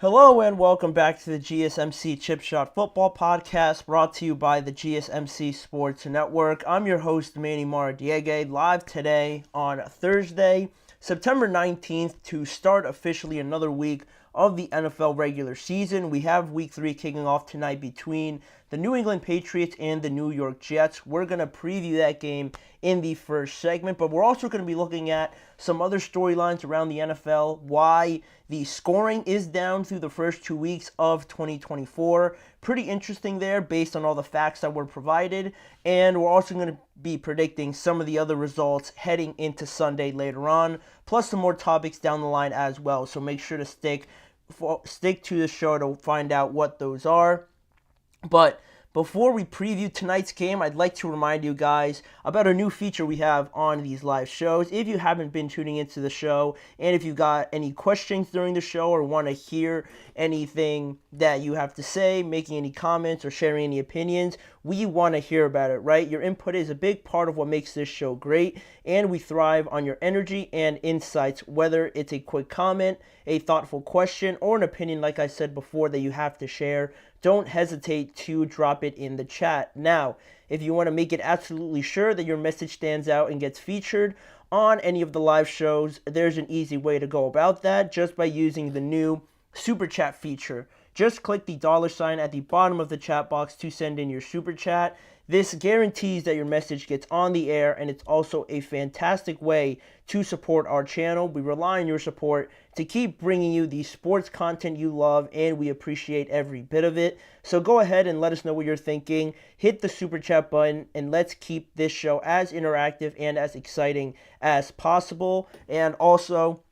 Hello and welcome back to the GSMC Chip Shot Football Podcast, brought to you by the GSMC Sports Network. I'm your host, Manny Maradiege, live today on Thursday, September 19th, to start officially another week of the NFL regular season. We have Week 3 kicking off tonight between the New England Patriots and the New York Jets. We're going to preview that game in the first segment, but we're also going to be looking at some other storylines around the NFL, why the scoring is down through the first 2 weeks of 2024. Pretty interesting there based on all the facts that were provided, and we're also going to be predicting some of the other results heading into Sunday later on, plus some more topics down the line as well, so make sure to stick to the show to find out what those are. But before we preview tonight's game, I'd like to remind you guys about a new feature we have on these live shows. If you haven't been tuning into the show, and if you got any questions during the show or want to hear anything that you have to say, making any comments or sharing any opinions, we want to hear about it, right? Your input is a big part of what makes this show great, and we thrive on your energy and insights, whether it's a quick comment, a thoughtful question, or an opinion, like I said before, that you have to share. Don't hesitate to drop it in the chat. Now, if you want to make it absolutely sure that your message stands out and gets featured on any of the live shows, there's an easy way to go about that, just by using the new Super Chat feature. Just click the $ at the bottom of the chat box to send in your Super Chat. This guarantees that your message gets on the air, and it's also a fantastic way to support our channel. We rely on your support to keep bringing you the sports content you love, and we appreciate every bit of it. So go ahead and let us know what you're thinking. Hit the Super Chat button, and let's keep this show as interactive and as exciting as possible. And also,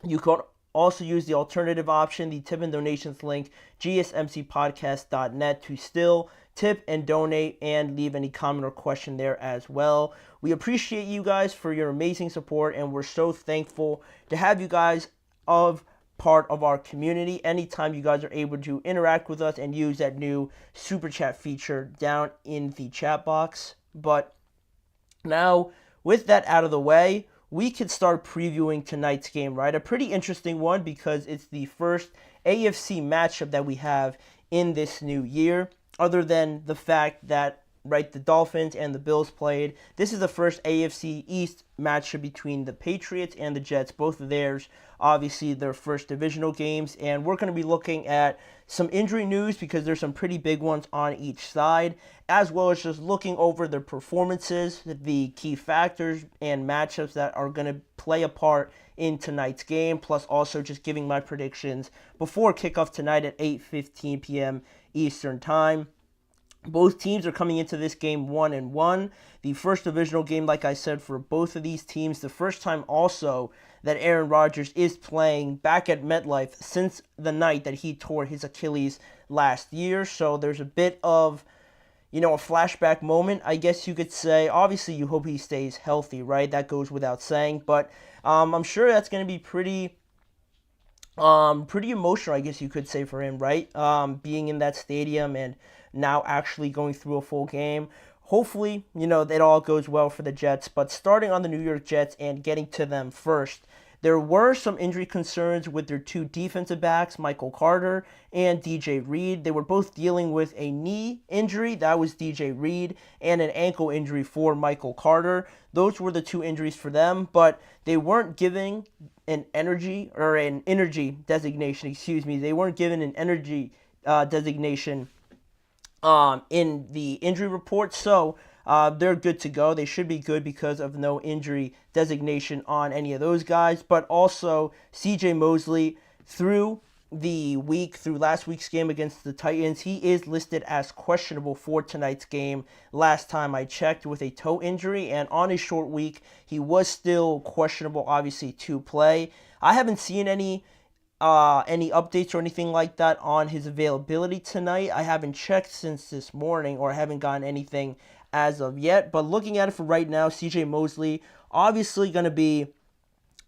you can also use the alternative option, the tip and donations link, gsmcpodcast.net, to still tip and donate and leave any comment or question there as well. We appreciate you guys for your amazing support, and we're so thankful to have you guys of part of our community. Anytime you guys are able to interact with us and use that new Super Chat feature down in the chat box. But now, with that out of the way, we could start previewing tonight's game, right? A pretty interesting one because it's the first AFC matchup that we have in this new year, other than the fact that, right, the Dolphins and the Bills played. This is the first AFC East matchup between the Patriots and the Jets, both of theirs, obviously their first divisional games, and we're going to be looking at some injury news because there's some pretty big ones on each side, as well as just looking over their performances, the key factors and matchups that are going to play a part in tonight's game, plus also just giving my predictions before kickoff tonight at 8:15 p.m. Eastern Time. Both teams are coming into this game 1-1. The first divisional game, like I said, for both of these teams. The first time also that Aaron Rodgers is playing back at MetLife since the night that he tore his Achilles last year. So there's a bit of, a flashback moment, I guess you could say. Obviously, you hope he stays healthy, right? That goes without saying. But I'm sure that's going to be pretty emotional, I guess you could say, for him, right? Being in that stadium and now actually going through a full game. Hopefully, it all goes well for the Jets. But starting on the New York Jets and getting to them first, there were some injury concerns with their two defensive backs, Michael Carter and DJ Reed. They were both dealing with a knee injury, that was DJ Reed, and an ankle injury for Michael Carter. Those were the two injuries for them, but they weren't given an energy designation, They weren't given an energy designation in the injury report, so they're good to go. They should be good because of no injury designation on any of those guys. But also, C.J. Mosley, through last week's game against the Titans, he is listed as questionable for tonight's game. Last time I checked, with a toe injury, and on a short week, he was still questionable, obviously, to play. I haven't seen any updates or anything like that on his availability tonight. I haven't checked since this morning, or I haven't gotten anything as of yet. But looking at it for right now, C.J. Mosley obviously going to be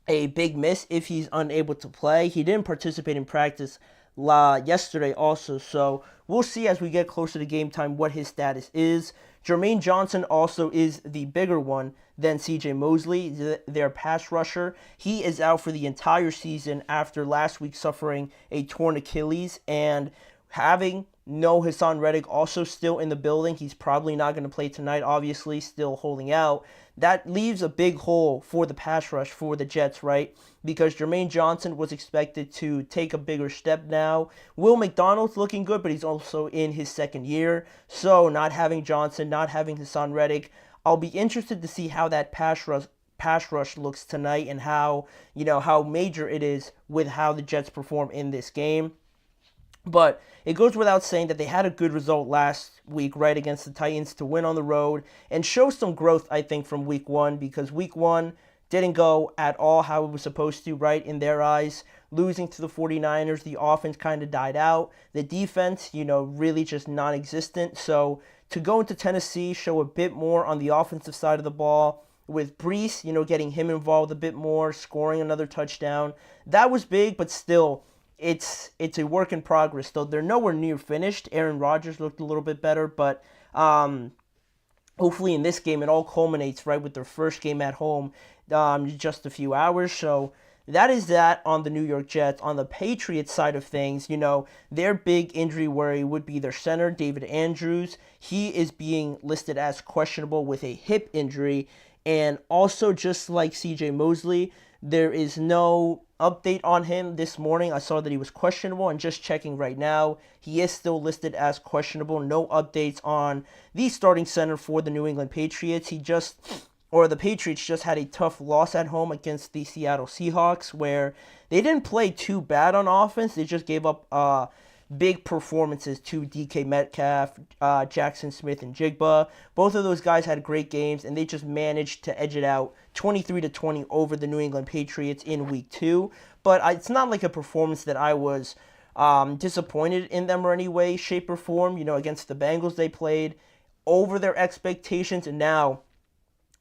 a big miss if he's unable to play. He didn't participate in practice yesterday also. So we'll see as we get closer to game time what his status is. Jermaine Johnson also is the bigger one than C.J. Mosley, their pass rusher. He is out for the entire season after last week suffering a torn Achilles, and having no Hassan Reddick also still in the building. He's probably not going to play tonight, obviously, still holding out. That leaves a big hole for the pass rush for the Jets, right? Because Jermaine Johnson was expected to take a bigger step now. Will McDonald's looking good, but he's also in his second year. So not having Johnson, not having Hassan Reddick, I'll be interested to see how that pass rush looks tonight, and how major it is with how the Jets perform in this game. But it goes without saying that they had a good result last week, right, against the Titans to win on the road and show some growth, I think, from week one, because week one didn't go at all how it was supposed to, right, in their eyes. Losing to the 49ers, the offense kind of died out. The defense, really just non-existent. So to go into Tennessee, show a bit more on the offensive side of the ball, with Brees, getting him involved a bit more, scoring another touchdown. That was big, but still, it's a work in progress, though. They're nowhere near finished. Aaron Rodgers looked a little bit better, but hopefully in this game it all culminates, right, with their first game at home just a few hours. So that is that on the New York Jets. On the Patriots side of things, their big injury worry would be their center, David Andrews. He is being listed as questionable with a hip injury. And also, just like C.J. Mosley, there is no update on him this morning. I saw that he was questionable, and just checking right now, he is still listed as questionable. No updates on the starting center for the New England Patriots. The Patriots just had a tough loss at home against the Seattle Seahawks, where they didn't play too bad on offense. They just gave up big performances to DK Metcalf, Jackson Smith, and Jigba. Both of those guys had great games, and they just managed to edge it out 23-20 over the New England Patriots in week 2. But it's not like a performance that I was disappointed in them or any way, shape, or form. Against the Bengals, they played over their expectations, and now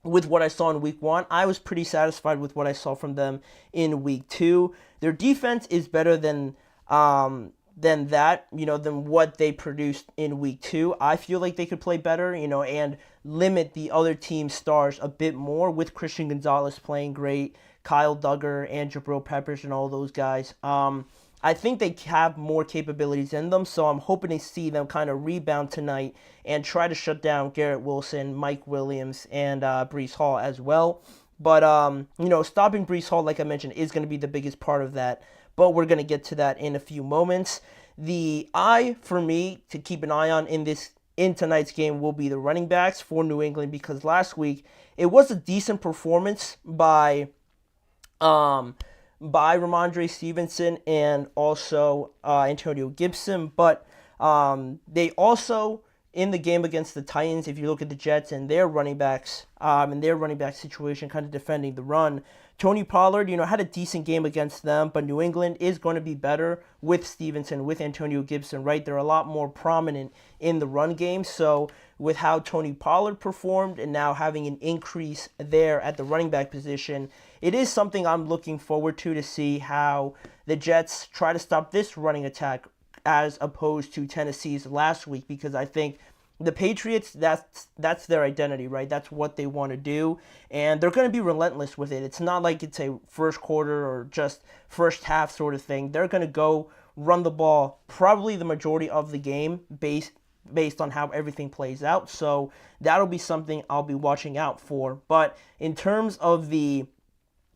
with what I saw in week 1, I was pretty satisfied with what I saw from them in week 2. Their defense is better than what they produced in week 2. I feel like they could play better, and limit the other team's stars a bit more, with Christian Gonzalez playing great, Kyle Duggar and Jabril Peppers and all those guys. I think they have more capabilities in them, so I'm hoping to see them kind of rebound tonight and try to shut down Garrett Wilson, Mike Williams, and Breece Hall as well. But, stopping Breece Hall, like I mentioned, is going to be the biggest part of that. But we're going to get to that in a few moments. The eye for me to keep an eye on in tonight's game will be the running backs for New England, because last week it was a decent performance by Ramondre Stevenson and also Antonio Gibson. But they also, in the game against the Titans, if you look at the Jets and their running backs, and their running back situation, kind of defending the run, Tony Pollard, had a decent game against them, but New England is going to be better with Stevenson, with Antonio Gibson, right? They're a lot more prominent in the run game. So with how Tony Pollard performed and now having an increase there at the running back position, it is something I'm looking forward to see how the Jets try to stop this running attack as opposed to Tennessee's last week, because I think the Patriots, that's their identity, right? That's what they want to do, and they're going to be relentless with it. It's not like it's a first quarter or just first half sort of thing. They're going to go run the ball probably the majority of the game based on how everything plays out. So that'll be something I'll be watching out for. But in terms of the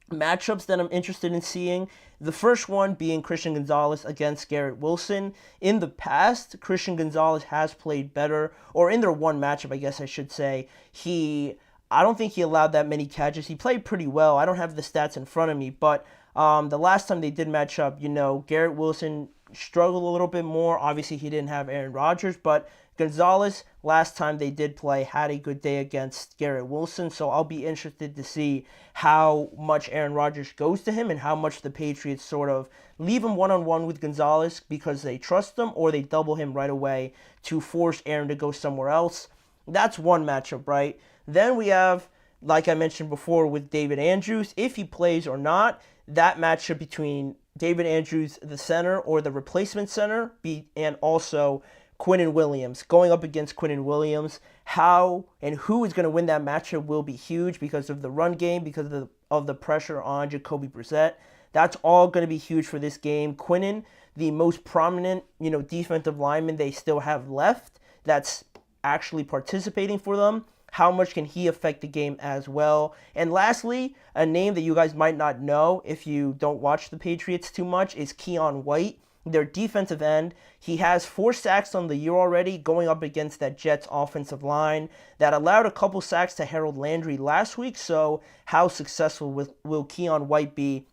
matchups that I'm interested in seeing, the first one being Christian Gonzalez against Garrett Wilson. In the past, Christian Gonzalez has played better, or in their one matchup, I guess I should say, I don't think he allowed that many catches. He played pretty well. I don't have the stats in front of me, but the last time they did match up, Garrett Wilson struggled a little bit more. Obviously, he didn't have Aaron Rodgers, but Gonzalez, last time they did play, had a good day against Garrett Wilson, so I'll be interested to see how much Aaron Rodgers goes to him and how much the Patriots sort of leave him one-on-one with Gonzalez because they trust him, or they double him right away to force Aaron to go somewhere else. That's one matchup, right? Then we have, like I mentioned before, with David Andrews, if he plays or not. that matchup between David Andrews, the center, or the replacement center, and also Quinnen Williams. Going up against Quinnen Williams, how and who is going to win that matchup will be huge because of the run game, because of the pressure on Jacoby Brissett. That's all going to be huge for this game. Quinnen, the most prominent, defensive lineman they still have left that's actually participating for them. How much can he affect the game as well? And lastly, a name that you guys might not know if you don't watch the Patriots too much is Keion White, their defensive end. He has 4 sacks on the year already, going up against that Jets offensive line that allowed a couple sacks to Harold Landry last week. So how successful will Keion White be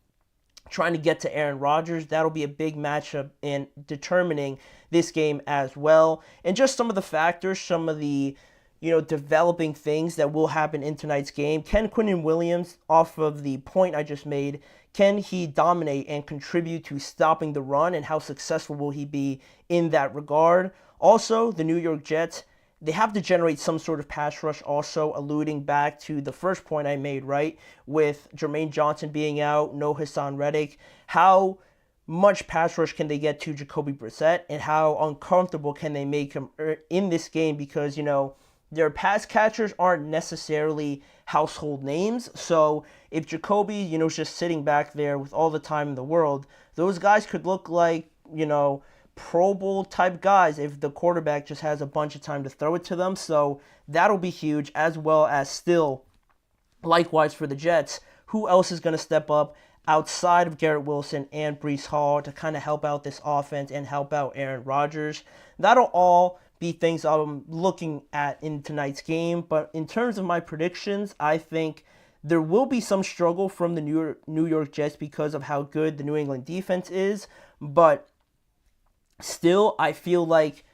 trying to get to Aaron Rodgers? That'll be a big matchup in determining this game as well. And just some of the factors, some of the developing things that will happen in tonight's game. Can Quinnen Williams, off of the point I just made, can he dominate and contribute to stopping the run, and how successful will he be in that regard? Also, the New York Jets, they have to generate some sort of pass rush also, alluding back to the first point I made, right? With Jermaine Johnson being out, no Hassan Reddick. How much pass rush can they get to Jacoby Brissett, and how uncomfortable can they make him in this game? Because, their pass catchers aren't necessarily household names. So if Jacoby, is just sitting back there with all the time in the world, those guys could look like, Pro Bowl type guys if the quarterback just has a bunch of time to throw it to them. So that'll be huge, as well as still, likewise for the Jets, who else is going to step up outside of Garrett Wilson and Breece Hall to kind of help out this offense and help out Aaron Rodgers? That'll all be things I'm looking at in tonight's game. But in terms of my predictions, I think there will be some struggle from the New York Jets because of how good the New England defense is. But still, I feel like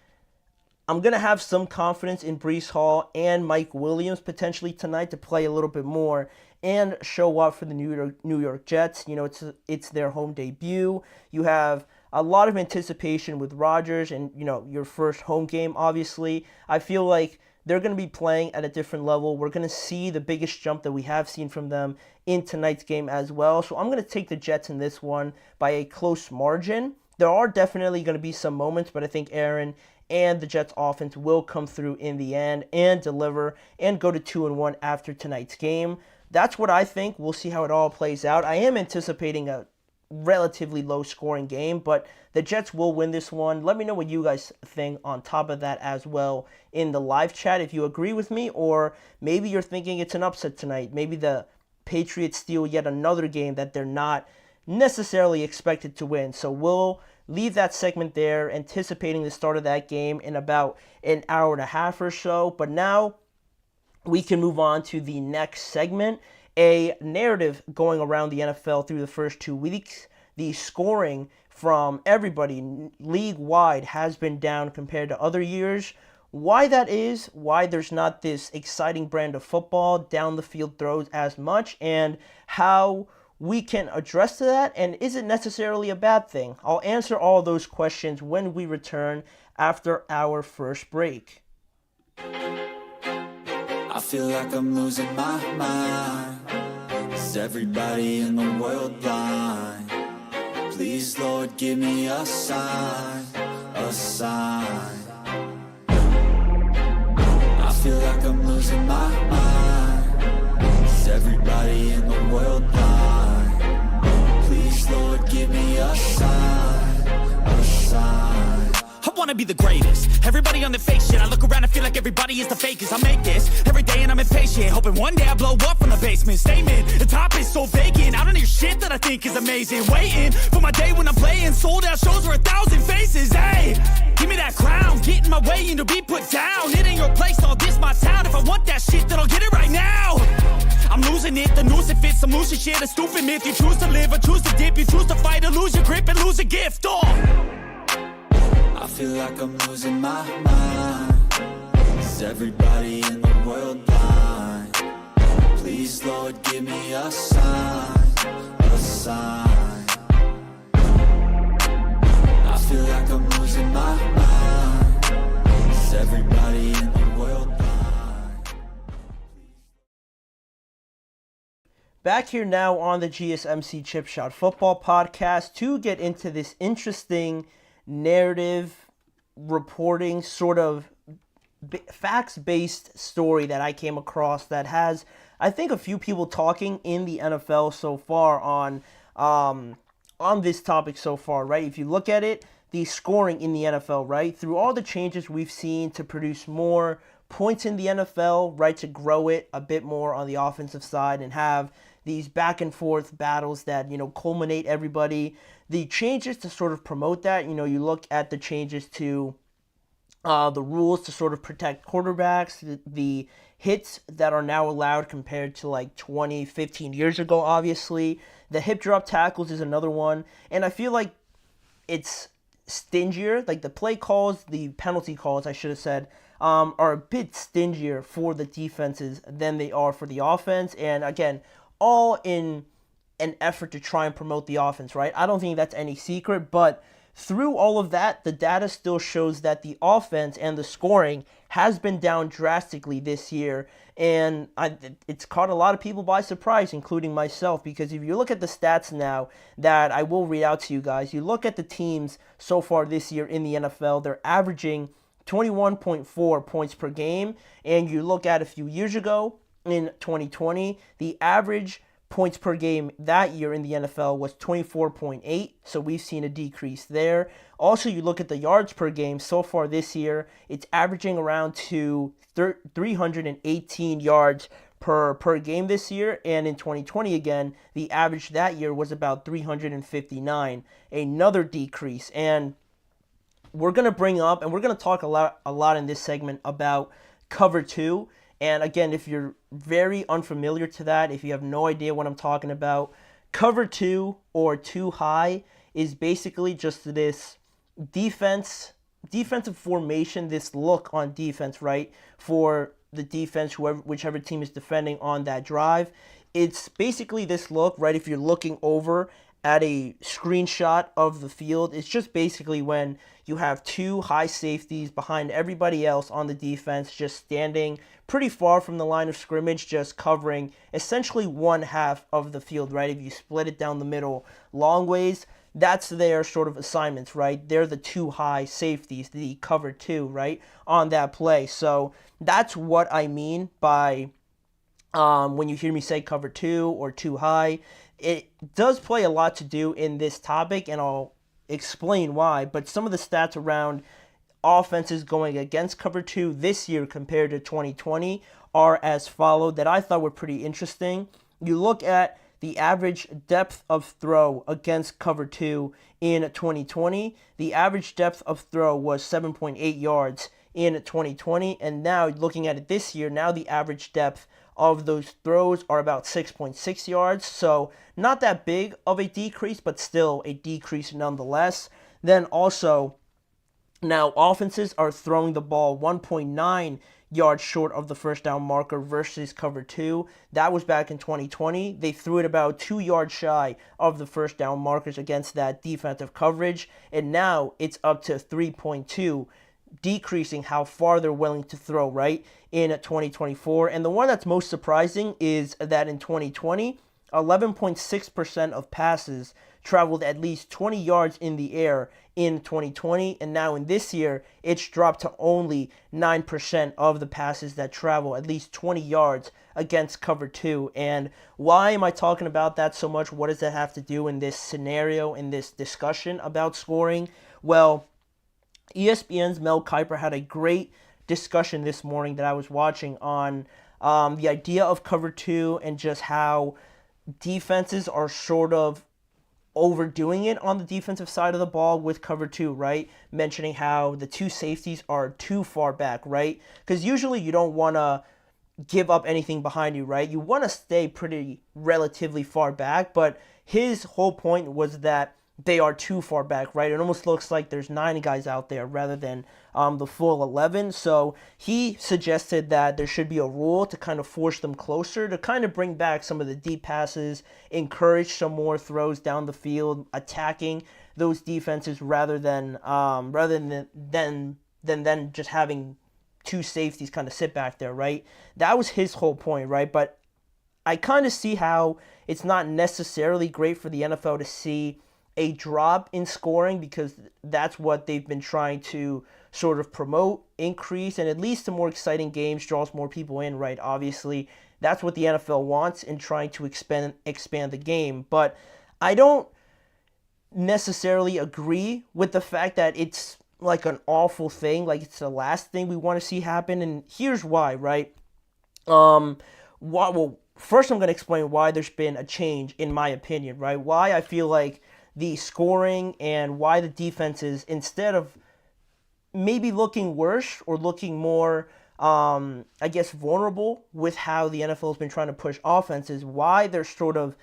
I'm going to have some confidence in Breece Hall and Mike Williams potentially tonight to play a little bit more and show up for the New York Jets. It's their home debut. You have a lot of anticipation with Rodgers and, your first home game, obviously. I feel like they're going to be playing at a different level. We're going to see the biggest jump that we have seen from them in tonight's game as well. So I'm going to take the Jets in this one by a close margin. There are definitely going to be some moments, but I think Aaron and the Jets offense will come through in the end and deliver and go to 2-1 after tonight's game. That's what I think. We'll see how it all plays out. I am anticipating a relatively low-scoring game, but the Jets will win this one. Let me know what you guys think on top of that as well in the live chat if you agree with me, or maybe you're thinking it's an upset tonight. Maybe the Patriots steal yet another game that they're not necessarily expected to win. So we'll leave that segment there, anticipating the start of that game in about an hour and a half or so. But now we can move on to the next segment, a narrative going around the NFL through the first 2 weeks. The scoring from everybody league-wide has been down compared to other years. Why that is, why there's not this exciting brand of football, down the field throws as much, and how we can address that, and is it necessarily a bad thing? I'll answer all those questions when we return after our first break. I feel like I'm losing my mind. Is everybody in the world blind? Please, Lord, give me a sign, a sign. I feel like I'm losing my mind. Is everybody in the world blind? Please, Lord, give me a sign, a sign. I wanna be the greatest. Everybody on the fake shit. I look around and feel like everybody is the fakest. I make this every day and I'm impatient, hoping one day I blow up from the basement. Statement, the top is so vacant. I don't hear shit that I think is amazing. Waiting for my day when I'm playing sold out shows for 1,000 faces. Hey, give me that crown, get in my way and to be put down. It ain't your place, all this my town. If I want that shit, then I'll get it right now. I'm losing it, the noose it fits. I'm losing shit, a stupid myth. You choose to live or choose to dip. You choose to fight or lose your grip and lose a gift. I feel like I'm losing my mind. Is everybody in the world blind? Please, Lord, give me a sign, a sign. I feel like I'm losing my mind. Is everybody in the world blind? Back here now on the GSMC Chip Shot Football Podcast to get into this interesting narrative reporting, sort of facts-based story that I came across that has, I think, a few people talking in the NFL so far on this topic so far, right? If you look at it, the scoring in the NFL, right? Through all the changes we've seen to produce more points in the NFL, right, to grow it a bit more on the offensive side and have these back and forth battles that, culminate everybody. The changes to sort of promote that, you look at the changes to the rules to sort of protect quarterbacks, the hits that are now allowed compared to like 20, 15 years ago, obviously. The hip drop tackles is another one. And I feel like it's stingier, like the play calls, the penalty calls, I should have said, are a bit stingier for the defenses than they are for the offense. And again, all in an effort to try and promote the offense, right? I don't think that's any secret, but through all of that, the data still shows that the offense and the scoring has been down drastically this year, and it's caught a lot of people by surprise, including myself, because if you look at the stats now that I will read out to you guys, you look at the teams so far this year in the NFL, they're averaging 21.4 points per game, and you look at a few years ago, in 2020, the average points per game that year in the NFL was 24.8, so we've seen a decrease there. Also, you look at the yards per game so far this year, it's averaging around to 318 yards per game this year, and in 2020 again, the average that year was about 359, another decrease. And we're going to bring up, and we're going to talk a lot in this segment about cover 2. And again, if you're very unfamiliar to that, if you have no idea what I'm talking about, cover 2 or 2 high is basically just this defensive formation, this look on defense, right? For the defense, whichever team is defending on that drive. It's basically this look, right? If you're looking over at a screenshot of the field, it's just basically when you have 2 high safeties behind everybody else on the defense, just standing pretty far from the line of scrimmage, just covering essentially one half of the field, right? If you split it down the middle long ways, that's their sort of assignments, right? They're the 2 high safeties, the cover 2, right, on that play. So that's what I mean by when you hear me say cover 2 or 2 high. It does play a lot to do in this topic, and I'll explain why, but some of the stats around offenses going against cover 2 this year compared to 2020 are as followed that I thought were pretty interesting. You look at the average depth of throw against cover 2 in 2020. The average depth of throw was 7.8 yards in 2020, and now looking at it this year, now the average depth of those throws are about 6.6 yards, so not that big of a decrease, but still a decrease nonetheless. Then also, now offenses are throwing the ball 1.9 yards short of the first down marker versus cover 2. That was back in 2020. They threw it about 2 yards shy of the first down markers against that defensive coverage, and now it's up to 3.2, decreasing how far they're willing to throw, right, in 2024. And the one that's most surprising is that in 2020, 11.6% of passes traveled at least 20 yards in the air in 2020, and now in this year, it's dropped to only 9% of the passes that travel at least 20 yards against cover 2. And why am I talking about that so much? What does that have to do in this scenario, in this discussion about scoring? Well, ESPN's Mel Kiper had a great discussion this morning that I was watching on the idea of cover 2 and just how defenses are sort of overdoing it on the defensive side of the ball with cover 2, right? Mentioning how the 2 safeties are too far back, right? Because usually you don't want to give up anything behind you, right? You want to stay pretty relatively far back, but his whole point was that they are too far back, right? It almost looks like there's 9 guys out there rather than the full 11. So he suggested that there should be a rule to kind of force them closer, to kind of bring back some of the deep passes, encourage some more throws down the field, attacking those defenses rather than just having 2 safeties kind of sit back there, right? That was his whole point, right? But I kind of see how it's not necessarily great for the NFL to see a drop in scoring, because that's what they've been trying to sort of promote, increase, and at least the more exciting games draws more people in, right? Obviously, that's what the NFL wants in trying to expand the game. But I don't necessarily agree with the fact that it's like an awful thing, like it's the last thing we want to see happen. And here's why, right? Well, first I'm going to explain why there's been a change, in my opinion, right? Why I feel like the scoring and why the defenses, instead of maybe looking worse or looking more, I guess, vulnerable with how the NFL has been trying to push offenses, why they're sort of,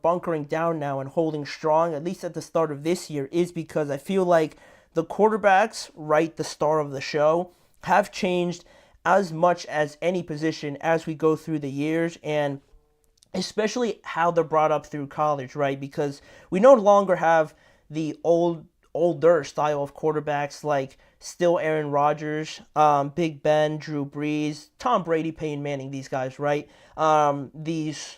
bunkering down now and holding strong, at least at the start of this year, is because I feel like the quarterbacks, right, the star of the show, have changed as much as any position as we go through the years, and especially how they're brought up through college, right? Because we no longer have the older style of quarterbacks like still Aaron Rodgers, Big Ben, Drew Brees, Tom Brady, Peyton Manning, these guys, right? These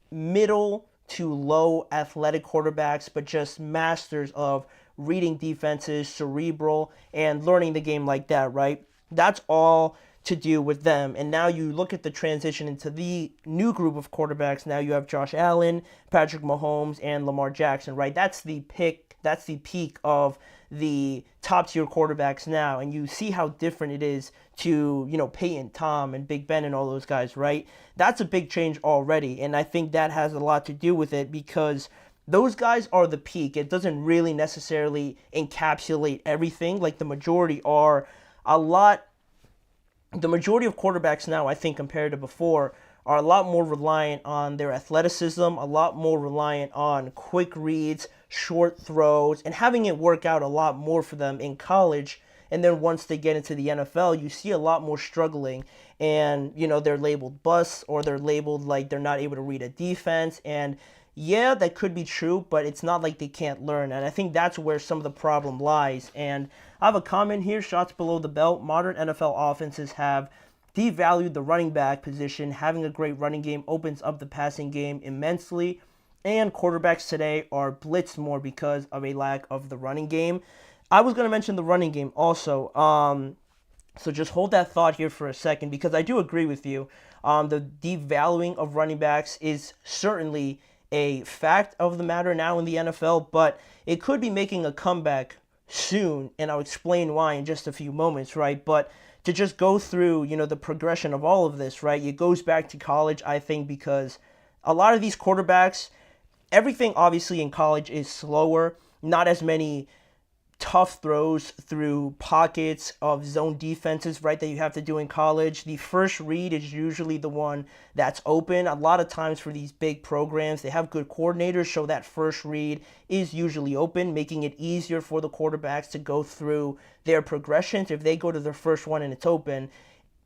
middle to low athletic quarterbacks, but just masters of reading defenses, cerebral, and learning the game like that, right? That's all to do with them. And now you look at the transition into the new group of quarterbacks. Now you have Josh Allen, Patrick Mahomes, and Lamar Jackson, right? That's the peak of the top tier quarterbacks now. And you see how different it is to, Peyton, Tom, and Big Ben and all those guys, right? That's a big change already. And I think that has a lot to do with it, because those guys are the peak. It doesn't really necessarily encapsulate everything. Like the majority of quarterbacks now, I think, compared to before, are a lot more reliant on their athleticism, a lot more reliant on quick reads, short throws, and having it work out a lot more for them in college. And then once they get into the NFL, you see a lot more struggling, and, they're labeled busts, or they're labeled like they're not able to read a defense. And yeah, that could be true, but it's not like they can't learn. And I think that's where some of the problem lies. And I have a comment here, shots below the belt. Modern NFL offenses have devalued the running back position. Having a great running game opens up the passing game immensely. And quarterbacks today are blitzed more because of a lack of the running game. I was going to mention the running game also. So just hold that thought here for a second, because I do agree with you. The devaluing of running backs is certainly a fact of the matter now in the NFL, but it could be making a comeback soon, and I'll explain why in just a few moments, right? But to just go through, the progression of all of this, right? It goes back to college, I think, because a lot of these quarterbacks, everything obviously in college is slower, not as many tough throws through pockets of zone defenses, right, that you have to do in college. The first read is usually the one that's open. A lot of times for these big programs, they have good coordinators, so that first read is usually open, making it easier for the quarterbacks to go through their progressions. If they go to their first one and it's open,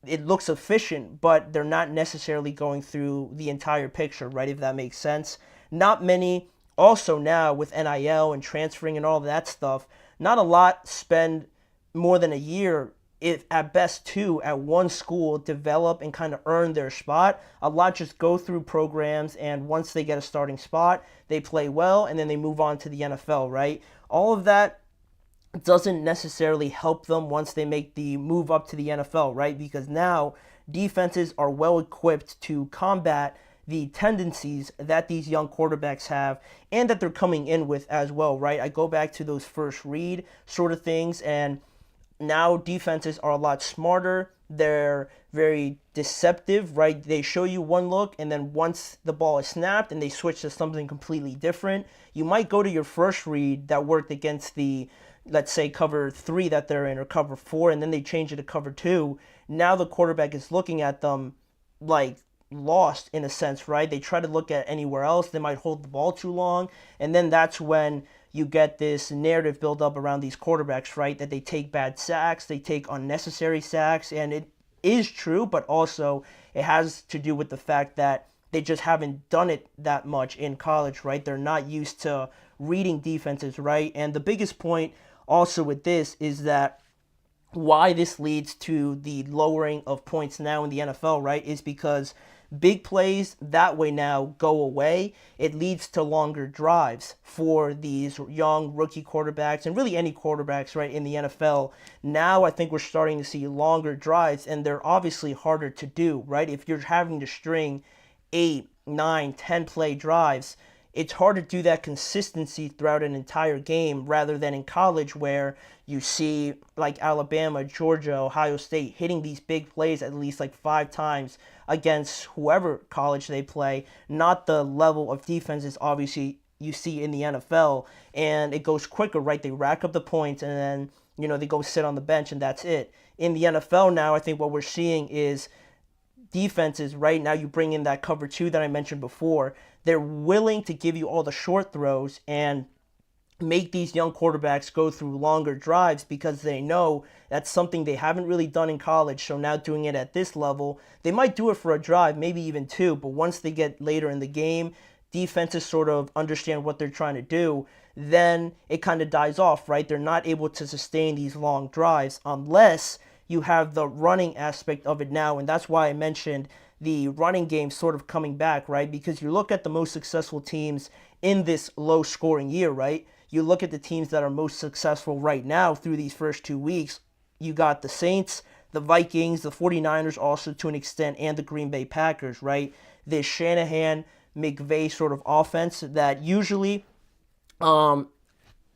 it looks efficient, but they're not necessarily going through the entire picture, right, if that makes sense. Not many, also now with NIL and transferring and all that stuff, not a lot spend more than a year, if at best two, at one school, develop and kind of earn their spot. A lot just go through programs, and once they get a starting spot, they play well, and then they move on to the NFL, right? All of that doesn't necessarily help them once they make the move up to the NFL, right? Because now defenses are well equipped to combat the tendencies that these young quarterbacks have and that they're coming in with as well, right? I go back to those first read sort of things, and now defenses are a lot smarter. They're very deceptive, right? They show you one look, and then once the ball is snapped and they switch to something completely different, you might go to your first read that worked against the, let's say, cover 3 that they're in, or cover 4, and then they change it to cover 2. Now the quarterback is looking at them like lost in a sense, right? They try to look at anywhere else. They might hold the ball too long, and then that's when you get this narrative build up around these quarterbacks, right? That they take bad sacks, they take unnecessary sacks, and it is true, but also it has to do with the fact that they just haven't done it that much in college, right? They're not used to reading defenses, right? And the biggest point also with this is that why this leads to the lowering of points now in the NFL, right, is because big plays that way now go away. It leads to longer drives for these young rookie quarterbacks and really any quarterbacks, right, in the NFL. Now I think we're starting to see longer drives, and they're obviously harder to do, right? If you're having to string 8, 9, 10 play drives, it's hard to do that consistency throughout an entire game rather than in college where you see like Alabama, Georgia, Ohio State hitting these big plays at least like 5 times against whoever college they play, not the level of defenses obviously you see in the NFL, and it goes quicker, right? They rack up the points and then, they go sit on the bench and that's it. In the NFL now, I think what we're seeing is defenses, right now you bring in that cover 2 that I mentioned before, they're willing to give you all the short throws and make these young quarterbacks go through longer drives because they know that's something they haven't really done in college. So now doing it at this level, they might do it for a drive, maybe even 2, but once they get later in the game, defenses sort of understand what they're trying to do, then it kind of dies off, right? They're not able to sustain these long drives unless you have the running aspect of it now, and that's why I mentioned the running game sort of coming back, right? Because you look at the most successful teams in this low-scoring year, right? You look at the teams that are most successful right now through these first 2 weeks. You got the Saints, the Vikings, the 49ers also to an extent, and the Green Bay Packers, right? This Shanahan, McVay sort of offense that usually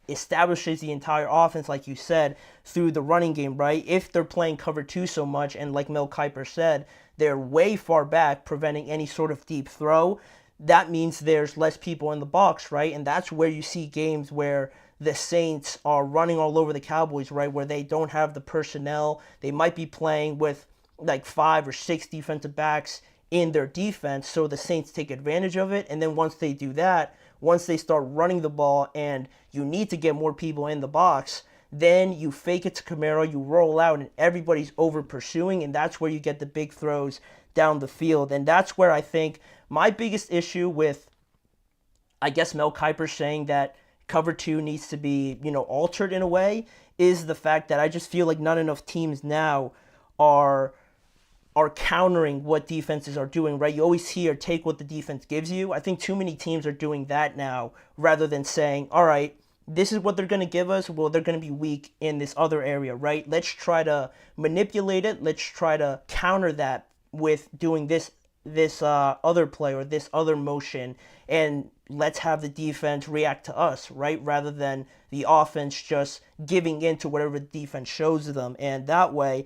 establishes the entire offense, like you said, through the running game, right? If they're playing cover 2 so much, and like Mel Kiper said, they're way far back preventing any sort of deep throw, that means there's less people in the box, right? And that's where you see games where the Saints are running all over the Cowboys, right? Where they don't have the personnel. They might be playing with like 5 or 6 defensive backs in their defense, so the Saints take advantage of it. And then once they do that, once they start running the ball and you need to get more people in the box, then you fake it to Camaro, you roll out, and everybody's over pursuing, and that's where you get the big throws down the field. And that's where I think my biggest issue with, I guess, Mel Kiper saying that cover 2 needs to be, altered in a way, is the fact that I just feel like not enough teams now are countering what defenses are doing, right? You always hear take what the defense gives you. I think too many teams are doing that now rather than saying, all right, this is what they're going to give us. Well, they're going to be weak in this other area, right? Let's try to manipulate it. Let's try to counter that with doing this other play or this other motion, and let's have the defense react to us, right? Rather than the offense just giving in to whatever the defense shows them. And that way,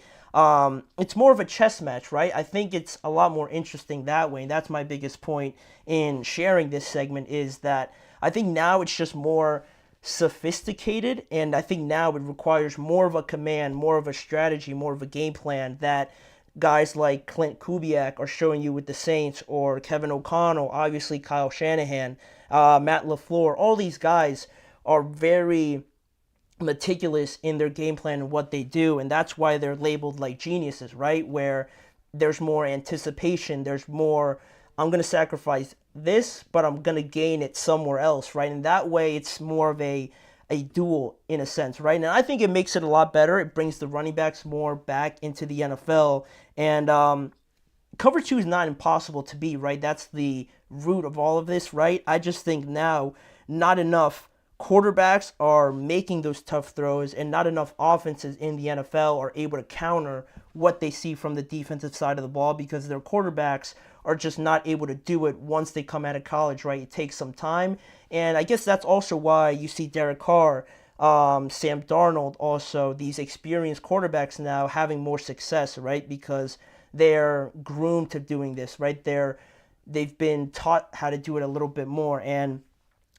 it's more of a chess match, right? I think it's a lot more interesting that way. And that's my biggest point in sharing this segment, is that I think now it's just more sophisticated, and I think now it requires more of a command, more of a strategy, more of a game plan that guys like Clint Kubiak are showing you with the Saints, or Kevin O'Connell, obviously Kyle Shanahan, Matt LaFleur. All these guys are very meticulous in their game plan and what they do, and that's why they're labeled like geniuses, right? Where there's more anticipation, there's more, I'm going to sacrifice this, but I'm going to gain it somewhere else, right? And that way it's more of a duel in a sense, right? And I think it makes it a lot better. It brings the running backs more back into the NFL. And cover 2 is not impossible to beat, right? That's the root of all of this, right? I just think now not enough quarterbacks are making those tough throws, and not enough offenses in the NFL are able to counter what they see from the defensive side of the ball, because their quarterbacks are just not able to do it once they come out of college, right? It takes some time. And I guess that's also why you see Derek Carr, Sam Darnold, also these experienced quarterbacks now having more success, right? Because they're groomed to doing this, right? They've been taught how to do it a little bit more. And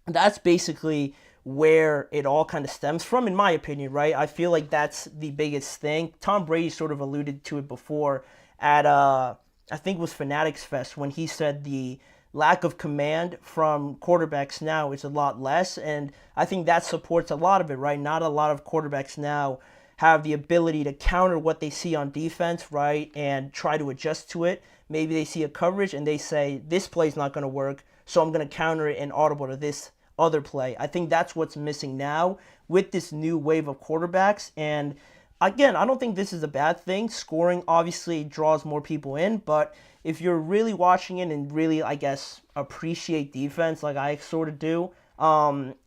that's basically where it all kind of stems from, in my opinion, right? I feel like that's the biggest thing. Tom Brady sort of alluded to it before at, I think it was Fanatics Fest, when he said the lack of command from quarterbacks now is a lot less, and I think that supports a lot of it, right? Not a lot of quarterbacks now have the ability to counter what they see on defense, right, and try to adjust to it. Maybe they see a coverage and they say, this play's not going to work, so I'm going to counter it and audible to this other play. I think that's what's missing now with this new wave of quarterbacks, and Again, I don't think this is a bad thing. Scoring obviously draws more people in, but if you're really watching it and really, I guess, appreciate defense like I sort of do,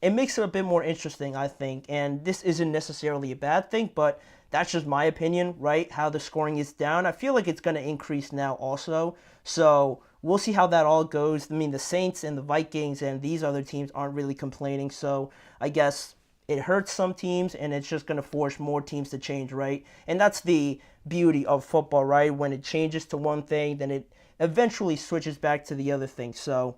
it makes it a bit more interesting, I think. And this isn't necessarily a bad thing, but that's just my opinion, right? How the scoring is down. I feel like it's going to increase now also. So we'll see how that all goes. I mean, the Saints and the Vikings and these other teams aren't really complaining. So I guess it hurts some teams, and it's just going to force more teams to change, right? And that's the beauty of football, right? When it changes to one thing, then it eventually switches back to the other thing. So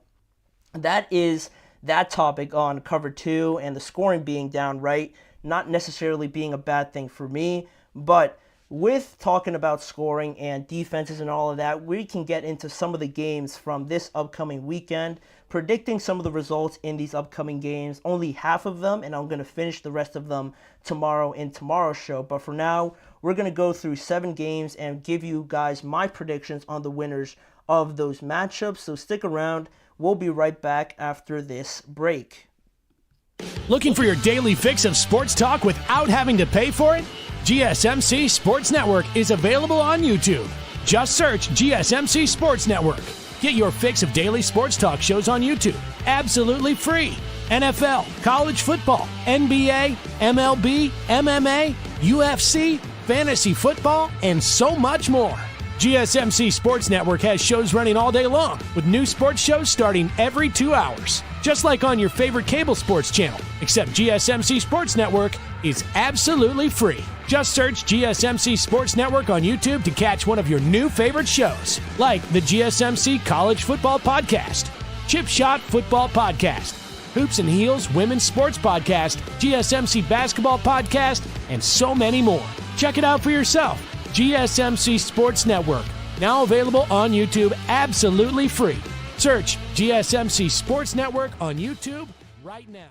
that is that topic on cover 2 and the scoring being down, right? Not necessarily being a bad thing for me, but with talking about scoring and defenses and all of that, we can get into some of the games from this upcoming weekend, predicting some of the results in these upcoming games, only half of them, and I'm going to finish the rest of them tomorrow in tomorrow's show. But for now, we're going to go through 7 games and give you guys my predictions on the winners of those matchups. So stick around. We'll be right back after this break. Looking for your daily fix of sports talk without having to pay for it? GSMC Sports Network is available on YouTube. Just search GSMC Sports Network. Get your fix of daily sports talk shows on YouTube, absolutely free. NFL, college football, NBA, MLB, MMA, UFC, fantasy football, and so much more. GSMC Sports Network has shows running all day long, with new sports shows starting every 2 hours. Just like on your favorite cable sports channel, except GSMC Sports Network is absolutely free. Just search GSMC Sports Network on YouTube to catch one of your new favorite shows, like the GSMC College Football Podcast, Chip Shot Football Podcast, Hoops and Heels Women's Sports Podcast, GSMC Basketball Podcast, and so many more. Check it out for yourself. GSMC Sports Network, now available on YouTube absolutely free. Search GSMC Sports Network on YouTube right now.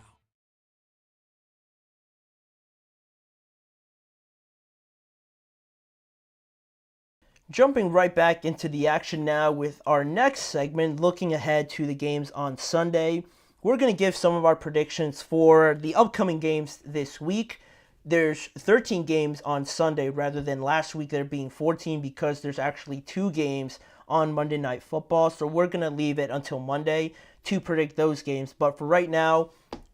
Jumping right back into the action now with our next segment, looking ahead to the games on Sunday. We're going to give some of our predictions for the upcoming games this week. There's 13 games on Sunday rather than last week there being 14 because there's actually 2 games on Monday Night Football. So we're going to leave it until Monday to predict those games. But for right now,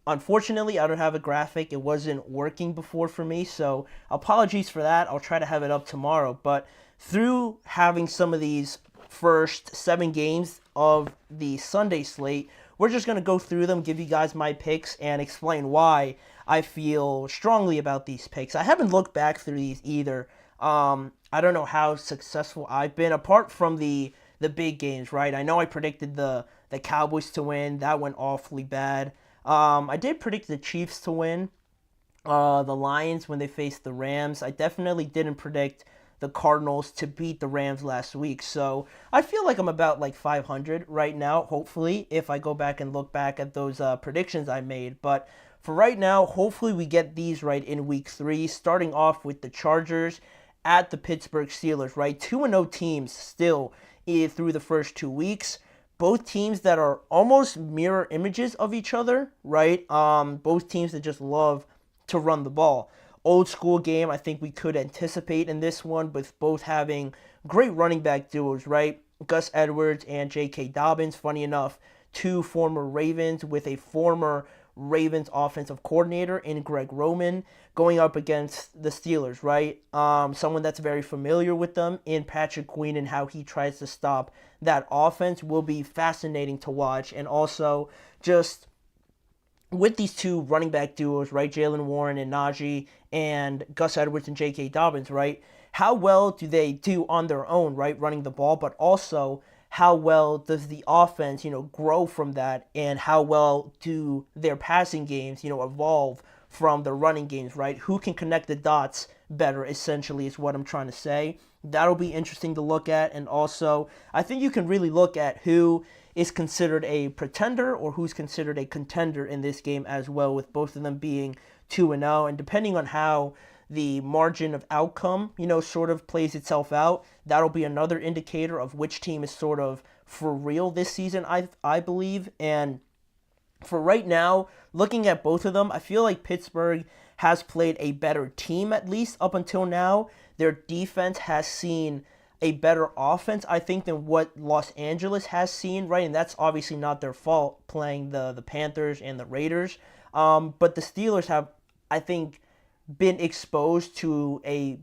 unfortunately, I don't have a graphic. It wasn't working before for me. So apologies for that. I'll try to have it up tomorrow. But through having some of these first 7 games of the Sunday slate, we're just going to go through them, give you guys my picks, and explain why I feel strongly about these picks. I haven't looked back through these either. I don't know how successful I've been, apart from the big games, right? I know I predicted the Cowboys to win. That went awfully bad. I did predict the Chiefs to win. The Lions when they faced the Rams. I definitely didn't predict the Cardinals to beat the Rams last week. So I feel like I'm about like 500 right now, hopefully, if I go back and look back at those predictions I made. But for right now, hopefully we get these right in week 3, starting off with the Chargers at the Pittsburgh Steelers, right? 2-0 teams still through the first 2 weeks. Both teams that are almost mirror images of each other, right? Both teams that just love to run the ball. Old school game, I think we could anticipate in this one, with both having great running back duos, right? Gus Edwards and J.K. Dobbins. Funny enough, 2 former Ravens with a former Ravens offensive coordinator in Greg Roman going up against the Steelers, right? Someone that's very familiar with them in Patrick Queen and how he tries to stop that offense will be fascinating to watch. And also just with these 2 running back duos, right? Jalen Warren and Najee, and Gus Edwards and J.K. Dobbins, right? How well do they do on their own, right? Running the ball, but also how well does the offense, grow from that, and how well do their passing games, evolve from the running games, right? Who can connect the dots better, essentially, is what I'm trying to say. That'll be interesting to look at. And also, I think you can really look at who is considered a pretender or who's considered a contender in this game as well, with both of them being 2-0. And depending on how the margin of outcome, sort of plays itself out, that'll be another indicator of which team is sort of for real this season, I believe. And For right now, looking at both of them, I feel like Pittsburgh has played a better team, at least up until now. Their defense has seen a better offense, I think, than what Los Angeles has seen, right? And that's obviously not their fault, playing the Panthers and the Raiders. But the Steelers have, I think, been exposed to a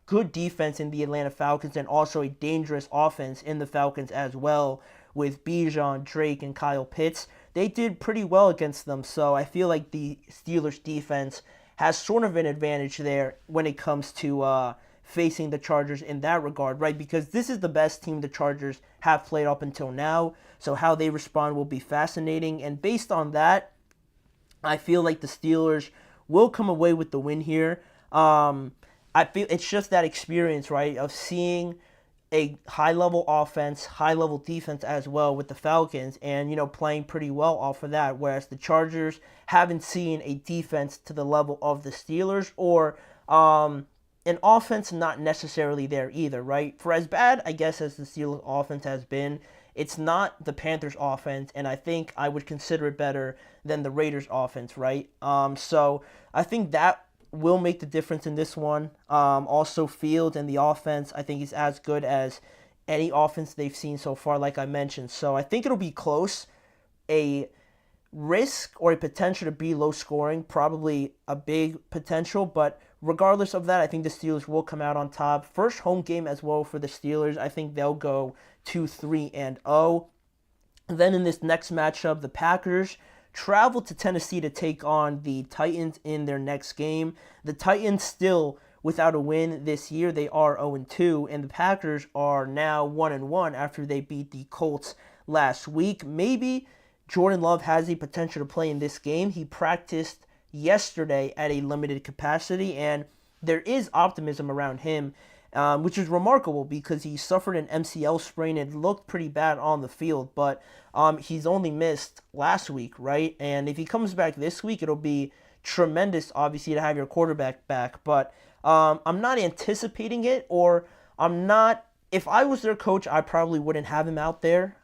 good defense in the Atlanta Falcons and also a dangerous offense in the Falcons as well, with Bijan, Drake, and Kyle Pitts. They did pretty well against them, so I feel like the Steelers defense has sort of an advantage there when it comes to facing the Chargers in that regard, right? Because this is the best team the Chargers have played up until now, so how they respond will be fascinating. And based on that, I feel like the Steelers will come away with the win here. I feel it's just that experience, right, of seeing a high-level offense, high-level defense as well with the Falcons and, playing pretty well off of that, whereas the Chargers haven't seen a defense to the level of the Steelers or an offense not necessarily there either, right? For as bad, I guess, as the Steelers offense has been, it's not the Panthers offense, and I think I would consider it better than the Raiders offense, right? So I think that will make the difference in this one. Also, Fields and the offense, I think, is as good as any offense they've seen so far, like I mentioned. So I think it'll be close. A risk or a potential to be low scoring, probably a big potential, but regardless of that, I think the Steelers will come out on top. First home game as well for the Steelers. I think they'll go 2-3-0. Then in this next matchup, the Packers travel to Tennessee to take on the Titans in their next game. The Titans still without a win this year. They are 0-2, and the Packers are now 1-1 after they beat the Colts last week. Maybe Jordan Love has the potential to play in this game. He practiced yesterday at a limited capacity, and there is optimism around him, which is remarkable because he suffered an MCL sprain and looked pretty bad on the field, but he's only missed last week, right? And if he comes back this week, it'll be tremendous, obviously, to have your quarterback back, but I'm not anticipating it, or if I was their coach, I probably wouldn't have him out there.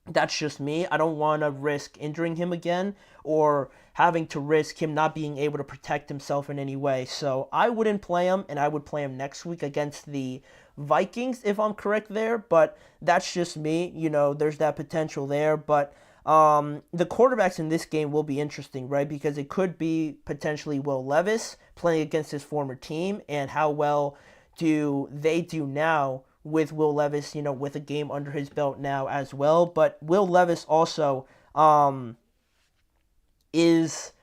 That's just me. I don't want to risk injuring him again or having to risk him not being able to protect himself in any way. So I wouldn't play him, and I would play him next week against the Vikings, if I'm correct there. But that's just me. There's that potential there. But the quarterbacks in this game will be interesting, right? Because it could be potentially Will Levis playing against his former team, and how well do they do now with Will Levis, with a game under his belt now as well. But Will Levis also is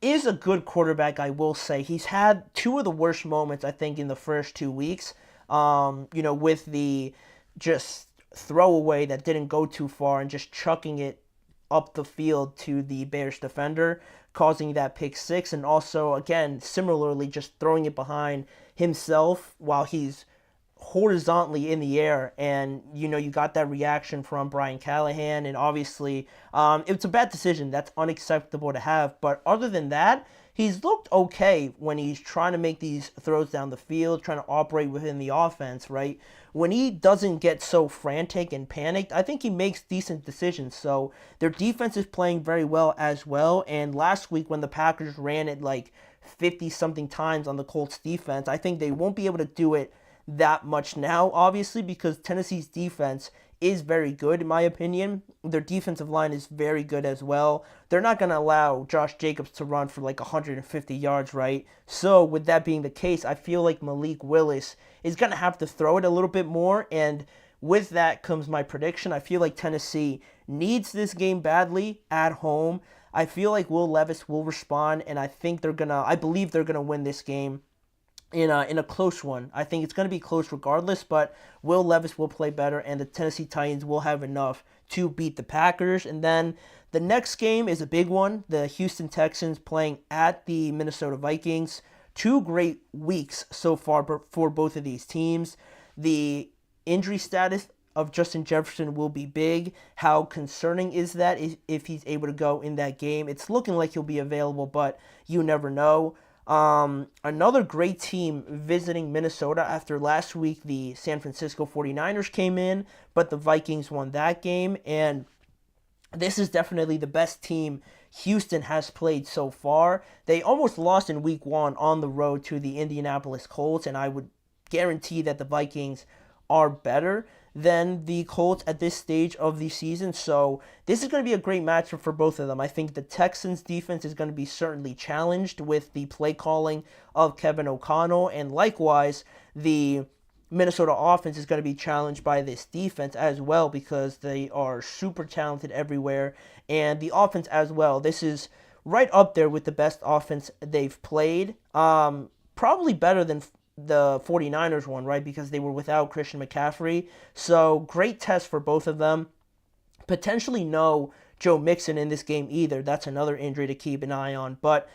a good quarterback, I will say. He's had two of the worst moments, I think, in the first 2 weeks, with the just throwaway that didn't go too far and just chucking it up the field to the Bears defender, causing that pick six, and also, again, similarly, just throwing it behind himself while he's horizontally in the air, and you got that reaction from Brian Callahan, and obviously it's a bad decision. That's unacceptable to have, but other than that, he's looked okay when he's trying to make these throws down the field, trying to operate within the offense, right? When he doesn't get so frantic and panicked, I think he makes decent decisions. So their defense is playing very well as well, and last week when the Packers ran it like 50-something times on the Colts defense, I think they won't be able to do it that much now, obviously, because Tennessee's defense is very good, in my opinion. Their defensive line is very good as well. They're not going to allow Josh Jacobs to run for like 150 yards, right? So with that being the case, I feel like Malik Willis is going to have to throw it a little bit more, and with that comes my prediction. I feel like Tennessee needs this game badly at home. I feel like Will Levis will respond, and I believe they're gonna win this game in a close one. I think it's going to be close regardless, but Will Levis will play better, and the Tennessee Titans will have enough to beat the Packers. And then the next game is a big one. The Houston Texans playing at the Minnesota Vikings. Two great weeks so far for both of these teams. The injury status of Justin Jefferson will be big. How concerning is that if he's able to go in that game? It's looking like he'll be available, but you never know. Another great team visiting Minnesota after last week. The San Francisco 49ers came in, but the Vikings won that game. And this is definitely the best team Houston has played so far. They almost lost in week 1 on the road to the Indianapolis Colts, and I would guarantee that the Vikings are better than the Colts at this stage of the season. So this is going to be a great matchup for both of them. I think the Texans defense is going to be certainly challenged with the play calling of Kevin O'Connell, and likewise the Minnesota offense is going to be challenged by this defense as well, because they are super talented everywhere, and the offense as well. This is right up there with the best offense they've played. Probably better than the 49ers one, right? Because they were without Christian McCaffrey. So great test for both of them. Potentially no Joe Mixon in this game either. That's another injury to keep an eye on. But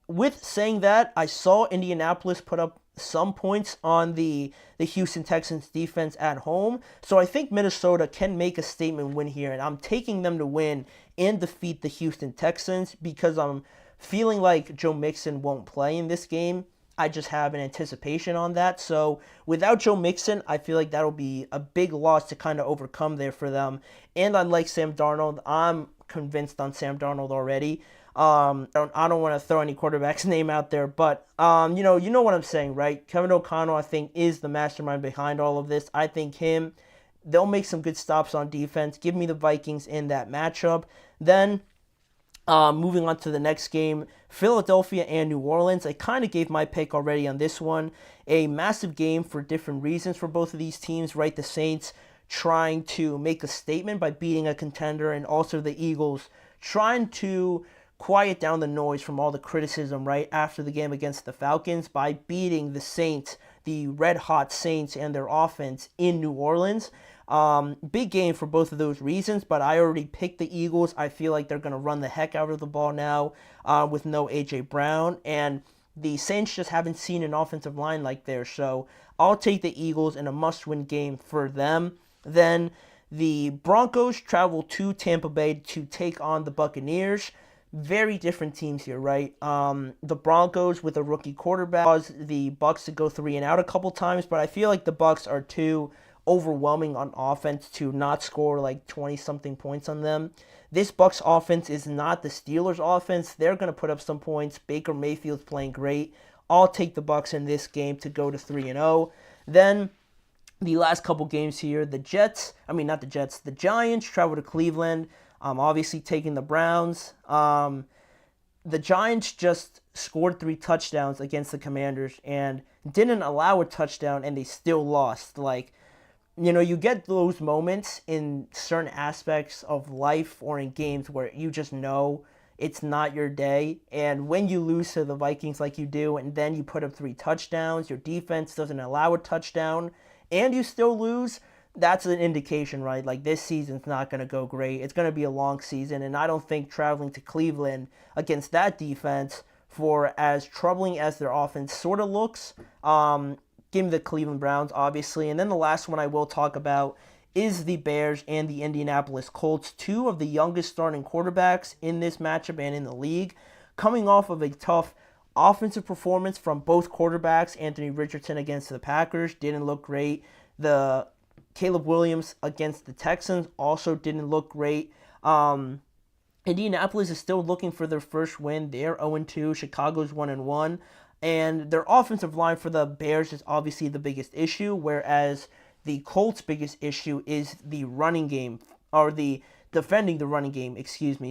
with saying that, I saw Indianapolis put up some points on the Houston Texans defense at home. So I think Minnesota can make a statement win here, and I'm taking them to win and defeat the Houston Texans because I'm feeling like Joe Mixon won't play in this game. I just have an anticipation on that. So without Joe Mixon, I feel like that'll be a big loss to kind of overcome there for them. And I like Sam Darnold. I'm convinced on Sam Darnold already. I don't want to throw any quarterback's name out there, but you know what I'm saying, right? Kevin O'Connell, I think, is the mastermind behind all of this. I think they'll make some good stops on defense. Give me the Vikings in that matchup. Then moving on to the next game, Philadelphia and New Orleans. I kind of gave my pick already on this one. A massive game for different reasons for both of these teams, right? The Saints trying to make a statement by beating a contender, and also the Eagles trying to quiet down the noise from all the criticism right after the game against the Falcons by beating the Saints, the red-hot Saints and their offense in New Orleans. Big game for both of those reasons, but I already picked the Eagles. I feel like they're going to run the heck out of the ball now with no A.J. Brown, and the Saints just haven't seen an offensive line like theirs, so I'll take the Eagles in a must-win game for them. Then the Broncos travel to Tampa Bay to take on the Buccaneers. Very different teams here, right? The Broncos with a rookie quarterback caused the Bucs to go 3 and out a couple times, but I feel like the Bucs are too overwhelming on offense to not score like 20-something points on them. This Bucs offense is not the Steelers offense. They're going to put up some points. Baker Mayfield's playing great. I'll take the Bucs in this game to go to 3-0. Then the last couple games here, the Giants travel to Cleveland. Obviously taking the Browns. The Giants just scored 3 touchdowns against the Commanders and didn't allow a touchdown, and they still lost. Like, you get those moments in certain aspects of life or in games where you just know it's not your day. And when you lose to the Vikings like you do, and then you put up 3 touchdowns, your defense doesn't allow a touchdown, and you still lose, that's an indication, right? Like, this season's not going to go great. It's going to be a long season, and I don't think traveling to Cleveland against that defense, for as troubling as their offense sort of looks, give me the Cleveland Browns, obviously. And then the last one I will talk about is the Bears and the Indianapolis Colts, 2 of the youngest starting quarterbacks in this matchup and in the league, coming off of a tough offensive performance from both quarterbacks. Anthony Richardson against the Packers didn't look great. The Caleb Williams against the Texans also didn't look great. Indianapolis is still looking for their first win. They're 0-2. Chicago's 1-1. And their offensive line for the Bears is obviously the biggest issue, whereas the Colts' biggest issue is the running game, or the defending the running game,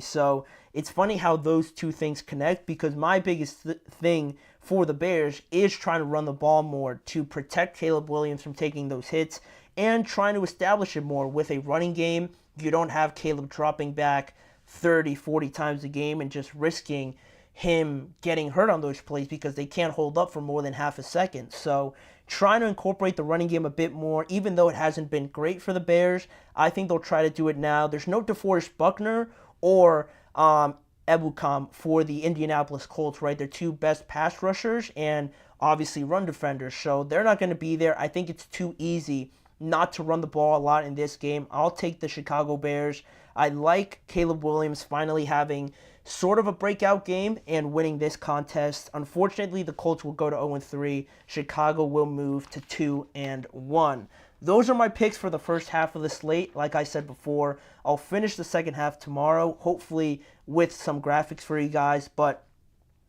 So it's funny how those two things connect, because my biggest thing for the Bears is trying to run the ball more to protect Caleb Williams from taking those hits, and trying to establish it more with a running game. You don't have Caleb dropping back 30, 40 times a game and just risking him getting hurt on those plays because they can't hold up for more than half a second. So trying to incorporate the running game a bit more, even though it hasn't been great for the Bears, I think they'll try to do it now. There's no DeForest Buckner or Ebukam for the Indianapolis Colts, right? They're 2 best pass rushers and obviously run defenders, so they're not going to be there. I think it's too easy not to run the ball a lot in this game. I'll take the Chicago Bears. I like Caleb Williams finally having sort of a breakout game and winning this contest. Unfortunately, the Colts will go to 0-3. Chicago will move to 2-1. those are my picks for the first half of the slate. Like I said before, I'll finish the second half tomorrow, hopefully with some graphics for you guys. But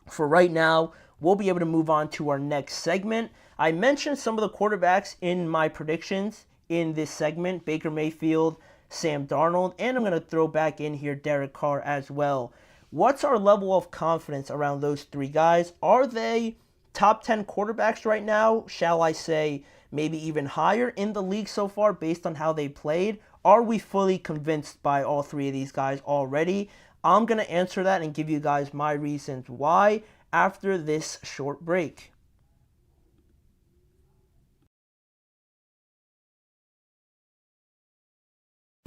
for right now, we'll be able to move on to our next segment. I mentioned some of the quarterbacks in my predictions in this segment: Baker Mayfield, Sam Darnold, and I'm going to throw back in here Derek Carr as well. What's our level of confidence around those three guys? Are they top 10 quarterbacks right now? Shall I say maybe even higher in the league so far based on how they played? Are we fully convinced by all three of these guys already? I'm going to answer that and give you guys my reasons why after this short break.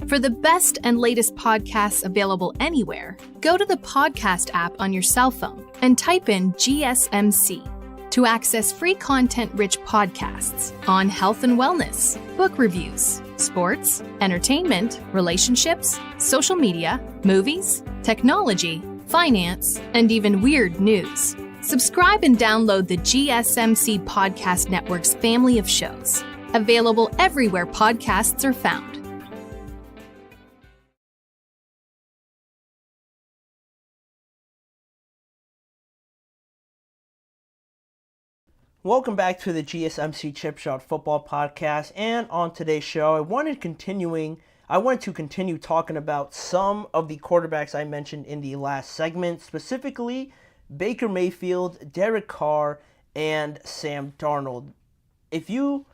For the best and latest podcasts available anywhere, go to the podcast app on your cell phone and type in GSMC to access free content-rich podcasts on health and wellness, book reviews, sports, entertainment, relationships, social media, movies, technology, finance, and even weird news. Subscribe and download the GSMC Podcast Network's family of shows, available everywhere podcasts are found. Welcome back to the GSMC Chip Shot Football Podcast, and on today's show, I wanted to continue talking about some of the quarterbacks I mentioned in the last segment, specifically Baker Mayfield, Derek Carr, and Sam Darnold. If you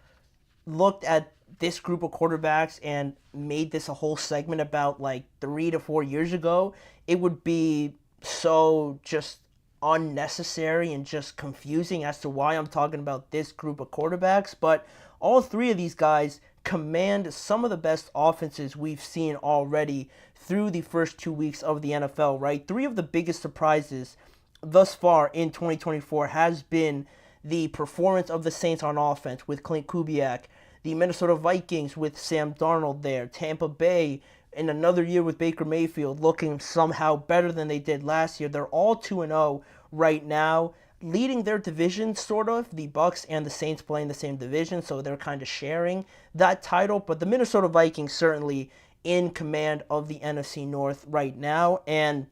looked at this group of quarterbacks and made this a whole segment about like 3 to 4 years ago, it would be so just unnecessary and just confusing as to why I'm talking about this group of quarterbacks. But all three of these guys command some of the best offenses we've seen already through the first 2 weeks of the NFL, right? Three of the biggest surprises thus far in 2024 has been the performance of the Saints on offense with Clint Kubiak, the Minnesota Vikings with Sam Darnold there, Tampa Bay in another year with Baker Mayfield looking somehow better than they did last year. They're all 2-0 right now, leading their division, sort of. The Bucs and the Saints play in the same division, so they're kind of sharing that title. But the Minnesota Vikings certainly in command of the NFC North right now. And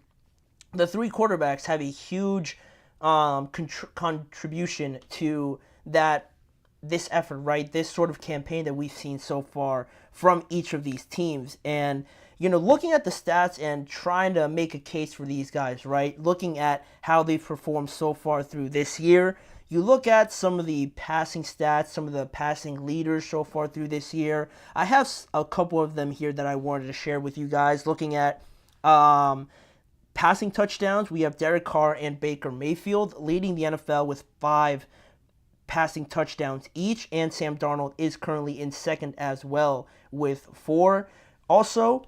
the three quarterbacks have a huge contribution to this effort, right? This sort of campaign that we've seen so far from each of these teams. And, you know, looking at the stats and trying to make a case for these guys, right? Looking at how they've performed so far through this year. You look at some of the passing stats, some of the passing leaders so far through this year. I have a couple of them here that I wanted to share with you guys. Looking at passing touchdowns, we have Derek Carr and Baker Mayfield leading the NFL with 5 passing touchdowns each, and Sam Darnold is currently in second as well with 4. Also,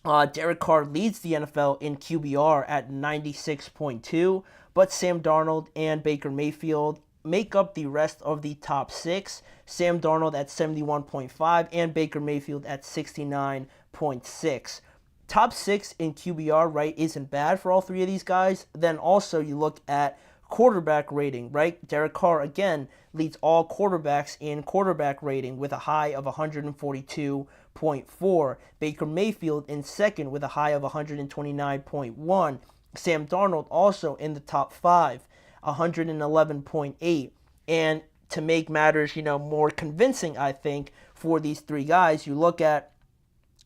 Derek Carr leads the NFL in QBR at 96.2, but Sam Darnold and Baker Mayfield make up the rest of the top 6. Sam Darnold at 71.5 and Baker Mayfield at 69.6. Top 6 in QBR, right, isn't bad for all three of these guys. Then also you look at quarterback rating, right? Derek Carr, again, leads all quarterbacks in quarterback rating with a high of 142.4. Baker Mayfield in second with a high of 129.1. Sam Darnold also in the top 5, 111.8. And to make matters, more convincing, I think, for these three guys, you look at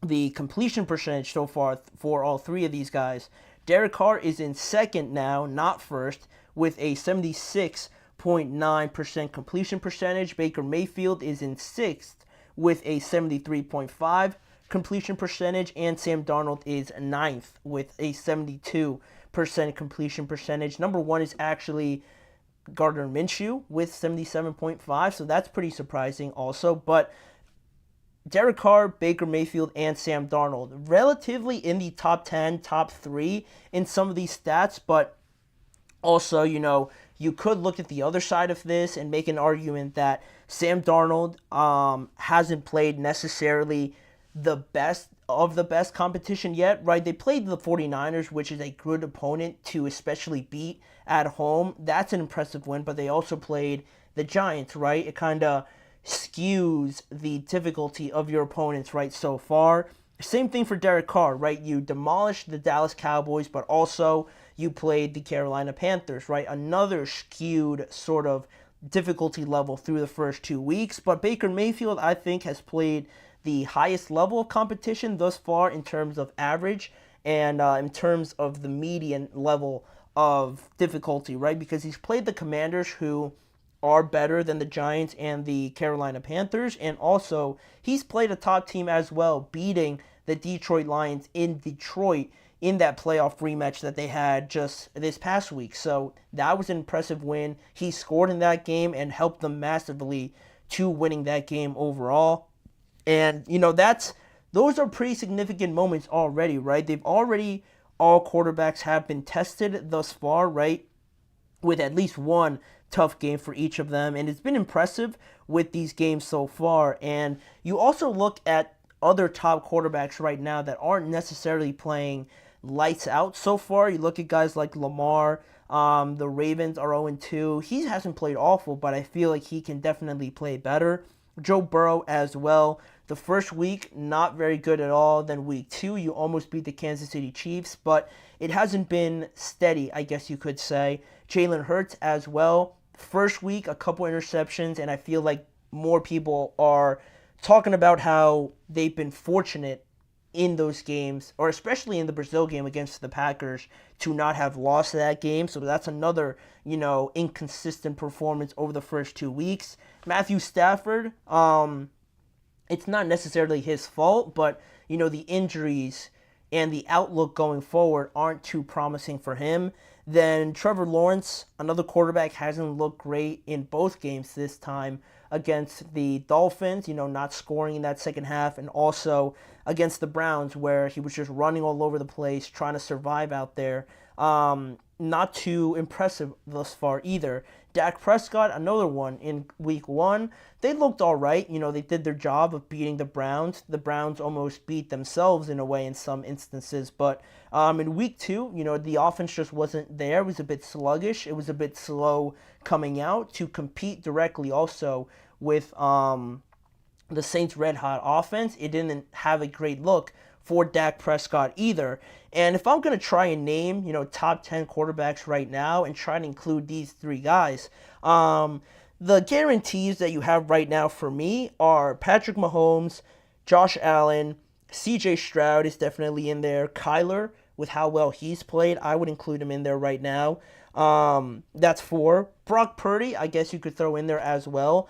the completion percentage so far for all three of these guys. Derek Carr is in second now, not first, with a 76.9% completion percentage. Baker Mayfield is in sixth with a 73.5% completion percentage, and Sam Darnold is ninth with a 72% completion percentage. Number 1 is actually Gardner Minshew with 77.5%, so that's pretty surprising also. But Derek Carr, Baker Mayfield, and Sam Darnold relatively in the top 10, top 3 in some of these stats, but also, you could look at the other side of this and make an argument that Sam Darnold hasn't played necessarily the best of the best competition yet, right? They played the 49ers, which is a good opponent to especially beat at home. That's an impressive win, but they also played the Giants, right? It kind of skews the difficulty of your opponents, right, so far. Same thing for Derek Carr, right? You demolished the Dallas Cowboys, but also you played the Carolina Panthers, right? Another skewed sort of difficulty level through the first 2 weeks. But Baker Mayfield, I think, has played the highest level of competition thus far in terms of average and in terms of the median level of difficulty, right? Because he's played the Commanders, who are better than the Giants and the Carolina Panthers, and also he's played a top team as well, beating the Detroit Lions in Detroit in that playoff rematch that they had just this past week. So that was an impressive win. He scored in that game and helped them massively to winning that game overall. And, those are pretty significant moments already, right? All quarterbacks have been tested thus far, right? With at least one tough game for each of them. And it's been impressive with these games so far. And you also look at other top quarterbacks right now that aren't necessarily playing lights out so far. You look at guys like Lamar. The Ravens are 0-2. He hasn't played awful, but I feel like he can definitely play better. Joe Burrow as well. The first week, not very good at all. Then week 2, you almost beat the Kansas City Chiefs, but it hasn't been steady, I guess you could say. Jalen Hurts as well. First week, a couple interceptions, and I feel like more people are talking about how they've been fortunate in those games, or especially in the Brazil game against the Packers, to not have lost that game. So that's another, inconsistent performance over the first 2 weeks. Matthew Stafford, it's not necessarily his fault, but, the injuries and the outlook going forward aren't too promising for him. Then Trevor Lawrence, another quarterback, hasn't looked great in both games this time against the Dolphins, not scoring in that second half, and also against the Browns, where he was just running all over the place, trying to survive out there. Not too impressive thus far either. Dak Prescott, another one in week 1. They looked all right. They did their job of beating the Browns. The Browns almost beat themselves in a way in some instances. But in week 2, the offense just wasn't there. It was a bit sluggish. It was a bit slow coming out to compete directly also with the Saints' red-hot offense. It didn't have a great look for Dak Prescott either. And if I'm going to try and name, top 10 quarterbacks right now and try to include these 3 guys, the guarantees that you have right now for me are Patrick Mahomes, Josh Allen, CJ Stroud is definitely in there. Kyler, with how well he's played, I would include him in there right now. That's 4. Brock Purdy, I guess you could throw in there as well.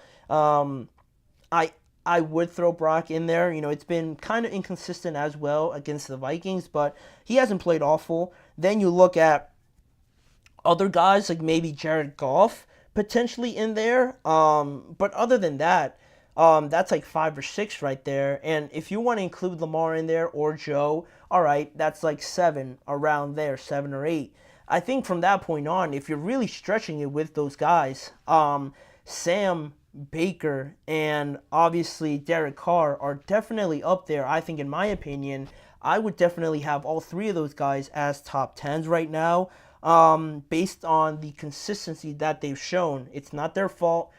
I would throw Brock in there. It's been kind of inconsistent as well against the Vikings, but he hasn't played awful. Then you look at other guys like maybe Jared Goff potentially in there. But other than that, that's like 5 or 6 right there. And if you want to include Lamar in there or Joe, all right, that's like 7 around there, 7 or 8. I think from that point on, if you're really stretching it with those guys, Sam, Baker, and obviously Derek Carr are definitely up there. I think, in my opinion, I would definitely have all 3 of those guys as top 10s right now, based on the consistency that they've shown. It's not their fault.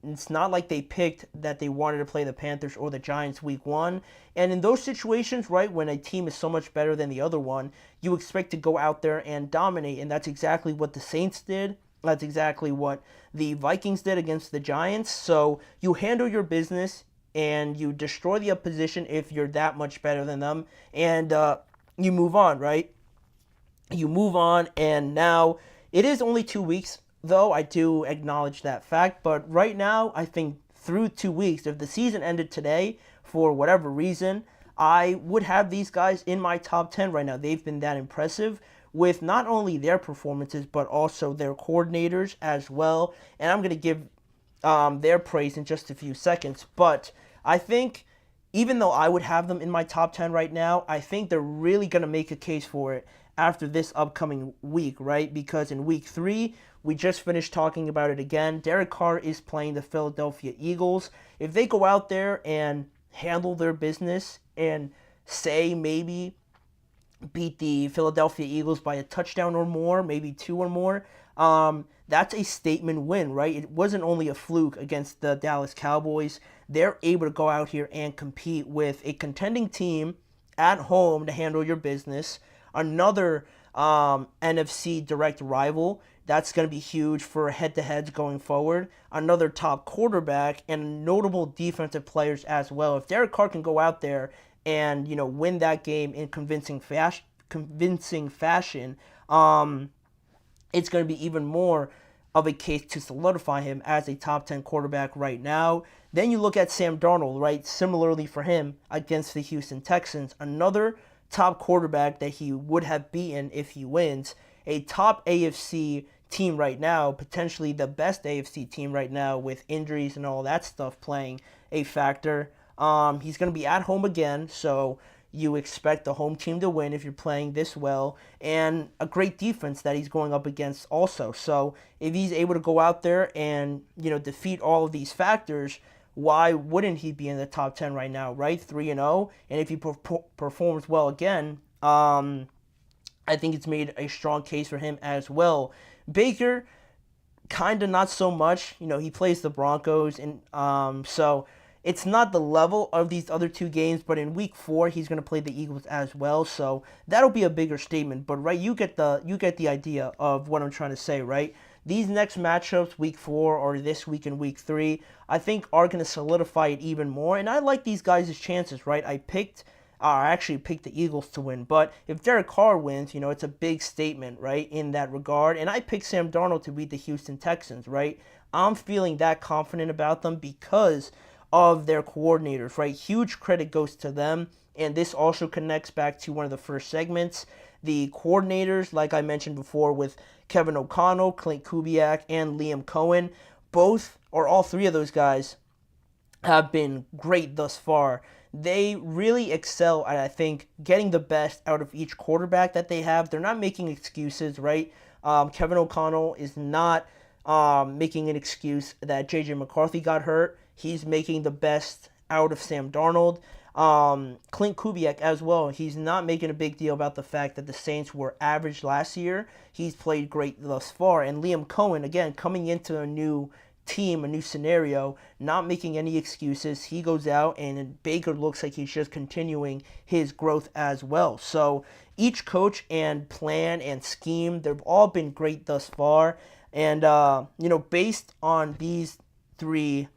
It's not like they picked that they wanted to play the Panthers or the Giants week 1. And in those situations, right, when a team is so much better than the other one, you expect to go out there and dominate. And that's exactly what the Saints did. That's exactly what the Vikings did against the Giants. So you handle your business and you destroy the opposition if you're that much better than them. And you move on, right? You move on, and now it is only 2 weeks, though. I do acknowledge that fact. But right now, I think through 2 weeks, if the season ended today for whatever reason, I would have these guys in my top 10 right now. They've been that impressive with not only their performances, but also their coordinators as well. And I'm going to give their praise in just a few seconds. But I think, even though I would have them in my top 10 right now, I think they're really going to make a case for it after this upcoming week, right? Because in week 3, we just finished talking about it again. Derek Carr is playing the Philadelphia Eagles. If they go out there and handle their business and say maybe beat the Philadelphia Eagles by a touchdown or more, maybe 2 or more. That's a statement win, right? It wasn't only a fluke against the Dallas Cowboys. They're able to go out here and compete with a contending team at home to handle your business. Another NFC direct rival. That's going to be huge for head-to-heads going forward. Another top quarterback and notable defensive players as well. If Derek Carr can go out there and win that game in convincing fashion, it's going to be even more of a case to solidify him as a top 10 quarterback right now. Then you look at Sam Darnold, right? Similarly for him against the Houston Texans, another top quarterback that he would have beaten if he wins. A top AFC team right now, potentially the best AFC team right now with injuries and all that stuff playing a factor. He's going to be at home again, so you expect the home team to win if you're playing this well, and a great defense that he's going up against also. So if he's able to go out there and defeat all of these factors, why wouldn't he be in the top 10 right now, right? 3-0, and if he performs well again, I think it's made a strong case for him as well. Baker, kind of not so much. He plays the Broncos, and so it's not the level of these other two games, but in week 4, he's going to play the Eagles as well, so that'll be a bigger statement. But right, you get the idea of what I'm trying to say, right? These next matchups, week 4 or this week in week 3, I think are going to solidify it even more, and I like these guys' chances, right? I actually picked the Eagles to win, but if Derek Carr wins, it's a big statement, right, in that regard. And I picked Sam Darnold to beat the Houston Texans, right? I'm feeling that confident about them because of their coordinators, right? Huge credit goes to them, and this also connects back to one of the first segments. The coordinators, like I mentioned before, with Kevin O'Connell, Clint Kubiak, and Liam Cohen, all three of those guys have been great thus far. They really excel at, I think, getting the best out of each quarterback that they have. They're not making excuses, right? Kevin O'Connell is not making an excuse that J.J. McCarthy got hurt. He's making the best out of Sam Darnold. Clint Kubiak as well. He's not making a big deal about the fact that the Saints were average last year. He's played great thus far. And Liam Cohen, again, coming into a new team, a new scenario, not making any excuses. He goes out, and Baker looks like he's just continuing his growth as well. So each coach and plan and scheme, they've all been great thus far. And based on these three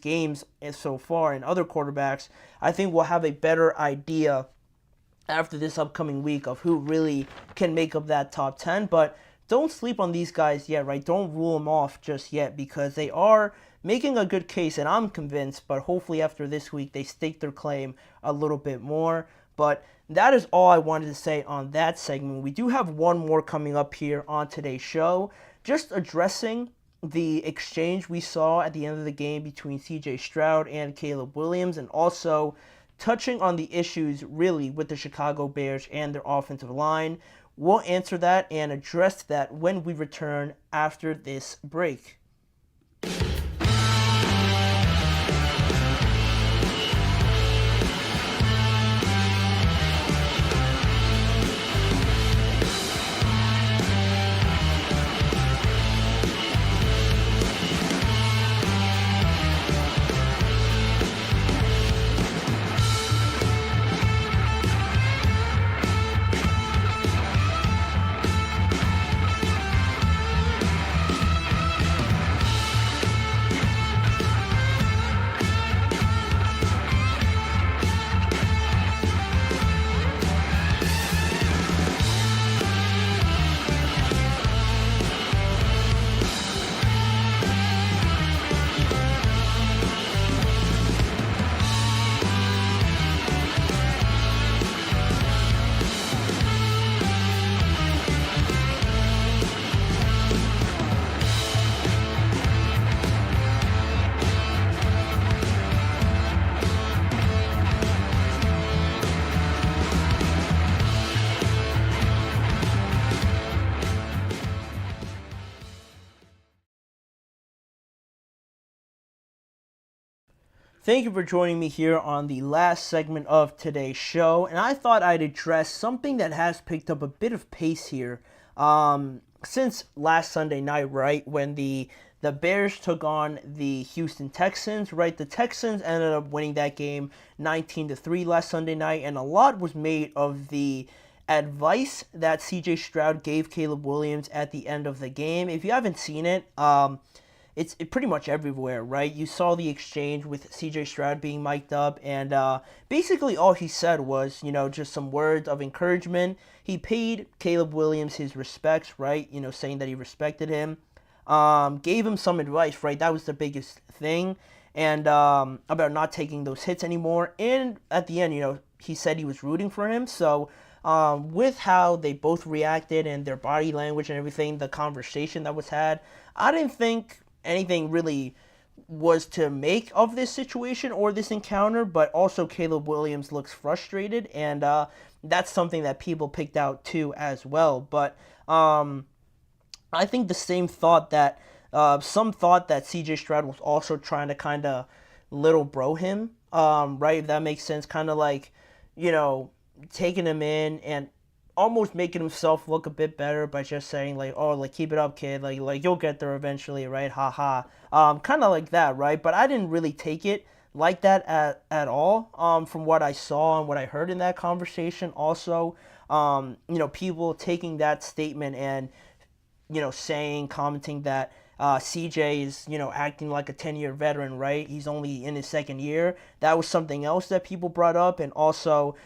games so far and other quarterbacks, I think we'll have a better idea after this upcoming week of who really can make up that top 10. But don't sleep on these guys yet, right? Don't rule them off just yet, because they are making a good case, and I'm convinced, but hopefully after this week they stake their claim a little bit more. But that is all I wanted to say on that segment. We do have one more coming up here on today's show, just addressing the exchange we saw at the end of the game between C.J. Stroud and Caleb Williams, and also touching on the issues really with the Chicago Bears and their offensive line. We'll answer that and address that when we return after this break. Thank you for joining me here on the last segment of today's show, and I thought I'd address something that has picked up a bit of pace here since last Sunday night, right, when the Bears took on the Houston Texans, right? The Texans ended up winning that game 19-3 last Sunday night, and a lot was made of the advice that CJ Stroud gave Caleb Williams at the end of the game. If you haven't seen it, it's pretty much everywhere, right? You saw the exchange with CJ Stroud being mic'd up, and basically all he said was, just some words of encouragement. He paid Caleb Williams his respects, right? Saying that he respected him. Gave him some advice, right? That was the biggest thing. And about not taking those hits anymore. And at the end, he said he was rooting for him. So with how they both reacted and their body language and everything, the conversation that was had, I didn't think anything really was to make of this situation or this encounter, but also Caleb Williams looks frustrated, and that's something that people picked out too as well. But I think the same thought that some thought that CJ Stroud was also trying to kind of little bro him, right? If that makes sense, kind of like, taking him in and almost making himself look a bit better by just saying keep it up, kid, like you'll get there eventually, right? Haha. Kind of like that, right? But I didn't really take it like that at all. From what I saw and what I heard in that conversation, also, people taking that statement and commenting that CJ is, acting like a 10-year veteran, right? He's only in his second year. That was something else that people brought up, and also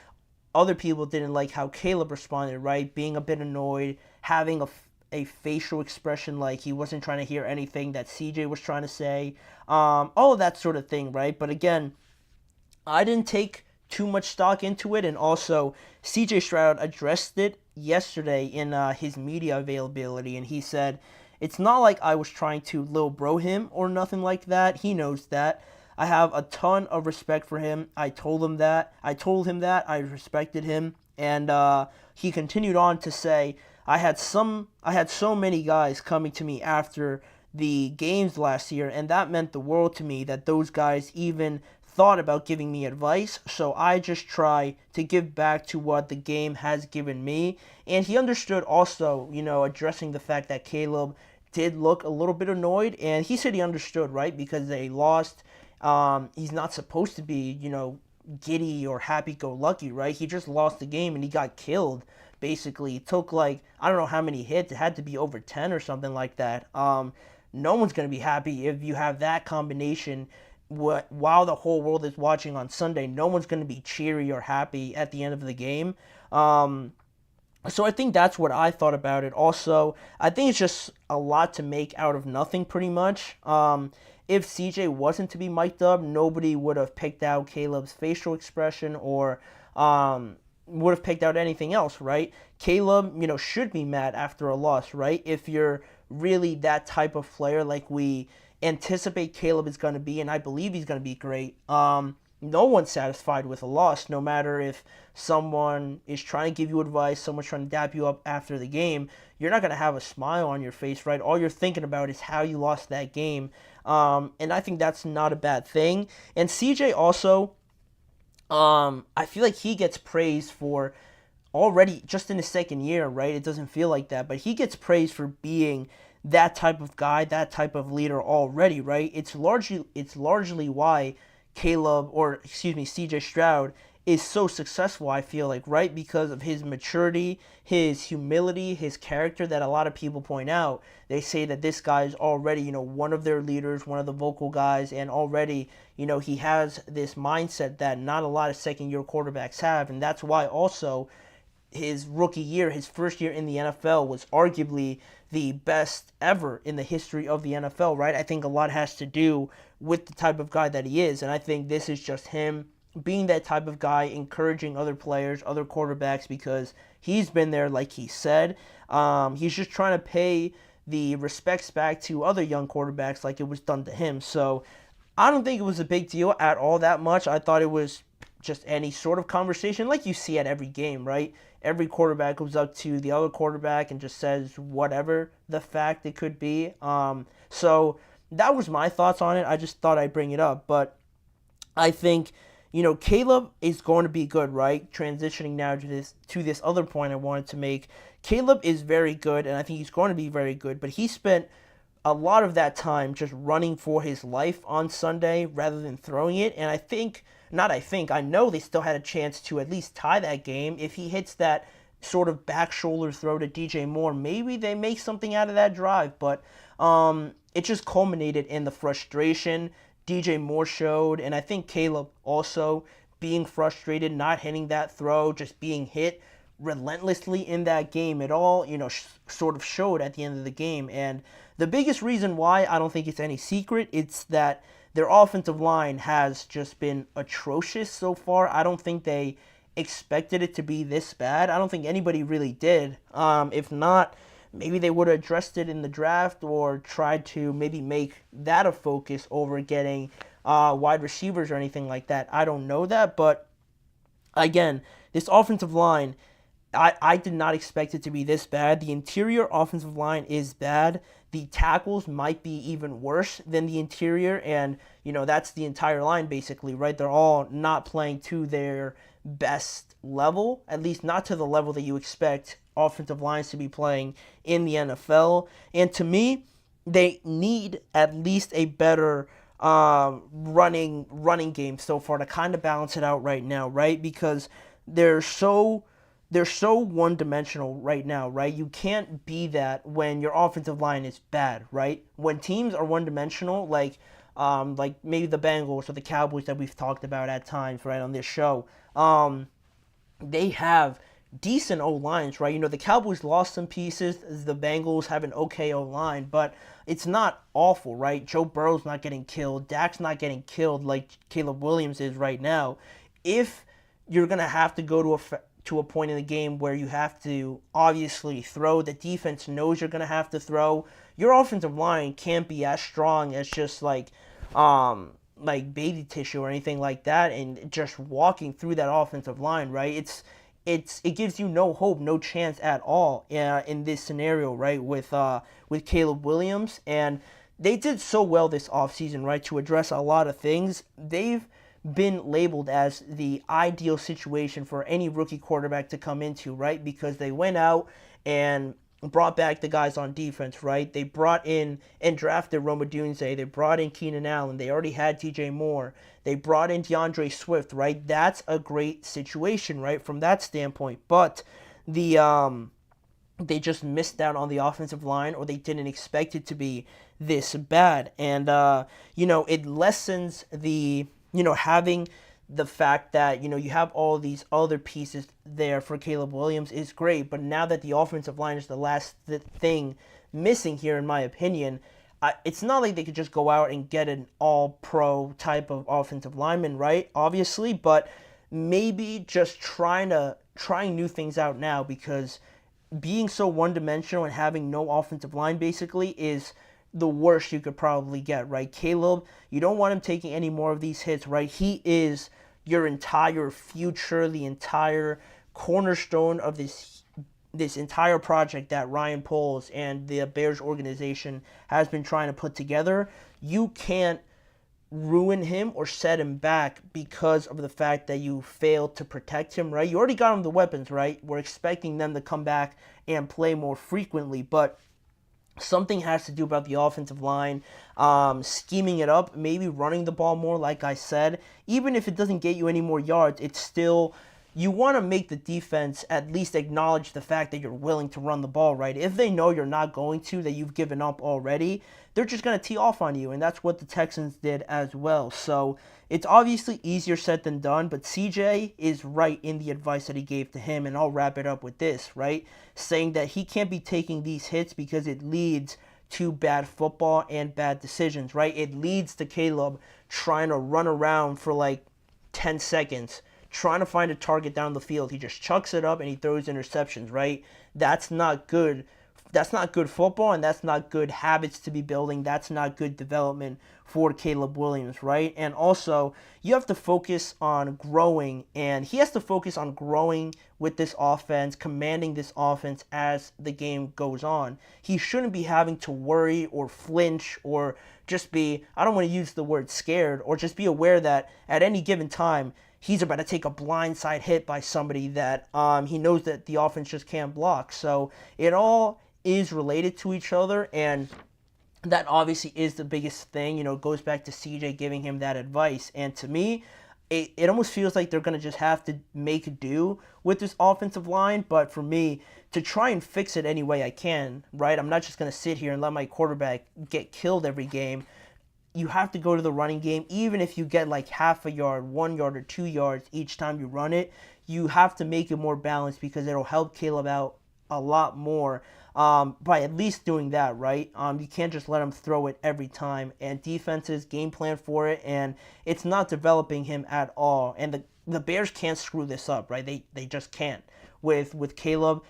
other people didn't like how Caleb responded, right? Being a bit annoyed, having a facial expression like he wasn't trying to hear anything that CJ was trying to say, all of that sort of thing, right? But again, I didn't take too much stock into it, and also CJ Stroud addressed it yesterday in his media availability, and he said, it's not like I was trying to lil bro him or nothing like that. He knows that. I have a ton of respect for him. I told him that. I respected him. And he continued on to say, I had so many guys coming to me after the games last year, and that meant the world to me that those guys even thought about giving me advice. So I just try to give back to what the game has given me. And he understood also, addressing the fact that Caleb did look a little bit annoyed, and he said he understood, right? Because they lost. He's not supposed to be, giddy or happy-go-lucky, right? He just lost the game and he got killed, basically. It took, I don't know how many hits. It had to be over 10 or something like that. No one's going to be happy if you have that combination while the whole world is watching on Sunday. No one's going to be cheery or happy at the end of the game. So I think that's what I thought about it. Also, I think it's just a lot to make out of nothing, pretty much. If CJ wasn't to be mic'd up, nobody would have picked out Caleb's facial expression or would have picked out anything else, right? Caleb, should be mad after a loss, right? If you're really that type of player like we anticipate Caleb is going to be, and I believe he's going to be great, no one's satisfied with a loss, no matter if someone is trying to give you advice, someone's trying to dap you up after the game. You're not going to have a smile on your face, right? All you're thinking about is how you lost that game. And I think that's not a bad thing. And CJ also, I feel like he gets praised for already just in his second year, right? It doesn't feel like that, but he gets praised for being that type of guy, that type of leader already, right? It's largely why CJ Stroud is so successful, I feel like, right? Because of his maturity, his humility, his character that a lot of people point out. They say that this guy is already, one of their leaders, one of the vocal guys, and already, he has this mindset that not a lot of second-year quarterbacks have, and that's why also his rookie year, his first year in the NFL, was arguably the best ever in the history of the NFL, right? I think a lot has to do with the type of guy that he is, and I think this is just him being that type of guy, encouraging other players, other quarterbacks, because he's been there, like he said. He's just trying to pay the respects back to other young quarterbacks like it was done to him. So I don't think it was a big deal at all that much. I thought it was just any sort of conversation like you see at every game, right? Every quarterback goes up to the other quarterback and just says whatever the fact it could be. So that was my thoughts on it. I just thought I'd bring it up. But I think, Caleb is going to be good, right? Transitioning now to this other point I wanted to make. Caleb is very good, and I think he's going to be very good, but he spent a lot of that time just running for his life on Sunday rather than throwing it. And I know they still had a chance to at least tie that game. If he hits that sort of back shoulder throw to DJ Moore, maybe they make something out of that drive. But it just culminated in the frustration DJ Moore showed, and I think Caleb also being frustrated, not hitting that throw, just being hit relentlessly in that game. It all, sort of showed at the end of the game. And the biggest reason why, I don't think it's any secret, it's that their offensive line has just been atrocious so far. I don't think they expected it to be this bad. I don't think anybody really did. If not, maybe they would have addressed it in the draft or tried to maybe make that a focus over getting wide receivers or anything like that. I don't know that, but again, this offensive line, I did not expect it to be this bad. The interior offensive line is bad. The tackles might be even worse than the interior, and, that's the entire line basically, right? They're all not playing to their best level, at least not to the level that you expect offensive lines to be playing in the NFL. And to me, they need at least a better running game so far to kind of balance it out right now, right? Because they're so one-dimensional right now, right? You can't be that when your offensive line is bad, right? When teams are one-dimensional, like maybe the Bengals or the Cowboys that we've talked about at times, right, on this show, they have decent O-lines, right? The Cowboys lost some pieces. The Bengals have an okay O-line, but it's not awful, right? Joe Burrow's not getting killed. Dak's not getting killed like Caleb Williams is right now. If you're going to have to go to a point in the game where you have to obviously throw, the defense knows you're going to have to throw, your offensive line can't be as strong as just like baby tissue or anything like that, and just walking through that offensive line, right? It gives you no hope, no chance at all in this scenario, right, with Caleb Williams. And they did so well this offseason, right, to address a lot of things. They've been labeled as the ideal situation for any rookie quarterback to come into, right, because they went out and brought back the guys on defense, right? They brought in and drafted Rome Odunze. They brought in Keenan Allen. They already had DJ Moore. They brought in DeAndre Swift, right? That's a great situation, right, from that standpoint. But they just missed out on the offensive line, or they didn't expect it to be this bad. And, it lessens the, having the fact that, you have all these other pieces there for Caleb Williams is great, but now that the offensive line is the last thing missing here, in my opinion, it's not like they could just go out and get an all-pro type of offensive lineman, right? Obviously, but maybe just trying new things out now, because being so one-dimensional and having no offensive line basically is the worst you could probably get, right? Caleb, you don't want him taking any more of these hits, right? He is your entire future, the entire cornerstone of this entire project that Ryan Poles and the Bears organization has been trying to put together. You can't ruin him or set him back because of the fact that you failed to protect him, right? You already got him the weapons, right? We're expecting them to come back and play more frequently, but something has to do about the offensive line, scheming it up, maybe running the ball more, like I said. Even if it doesn't get you any more yards, it's still, you want to make the defense at least acknowledge the fact that you're willing to run the ball, right? If they know you're not going to, that you've given up already, they're just going to tee off on you, and that's what the Texans did as well. So it's obviously easier said than done, but CJ is right in the advice that he gave to him, and I'll wrap it up with this, right? Saying that he can't be taking these hits because it leads to bad football and bad decisions, right? It leads to Caleb trying to run around for like 10 seconds, trying to find a target down the field. He just chucks it up and he throws interceptions, right? That's not good that's not good football, and that's not good habits to be building. That's not good development for Caleb Williams, right? And also, you have to focus on growing, and he has to focus on growing with this offense, commanding this offense as the game goes on. He shouldn't be having to worry or flinch or just be, I don't want to use the word scared, or just be aware that at any given time, he's about to take a blindside hit by somebody that he knows that the offense just can't block. So it all is related to each other, and that obviously is the biggest thing. You know, it goes back to CJ giving him that advice, and to me, it almost feels like they're going to just have to make do with this offensive line. But for me, to try and fix it any way I can, right? I'm not just going to sit here and let my quarterback get killed every game. You have to go to the running game, even if you get like half a yard, 1 yard, or 2 yards each time you run it. You have to make it more balanced, because it'll help Caleb out a lot more by at least doing that, right? You can't just let him throw it every time, and defenses game plan for it, and it's not developing him at all. And the Bears can't screw this up, right? They just can't with Caleb.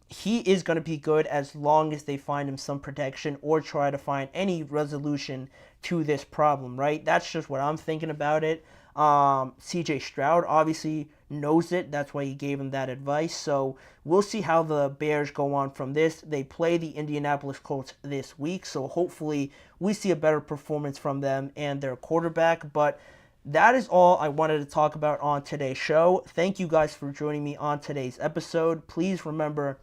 He is going to be good as long as they find him some protection or try to find any resolution to this problem, right? That's just what I'm thinking about it. CJ Stroud obviously knows it. That's why he gave him that advice. So we'll see how the Bears go on from this. They play the Indianapolis Colts this week, so hopefully we see a better performance from them and their quarterback. But that is all I wanted to talk about on today's show. Thank you guys for joining me on today's episode. Please remember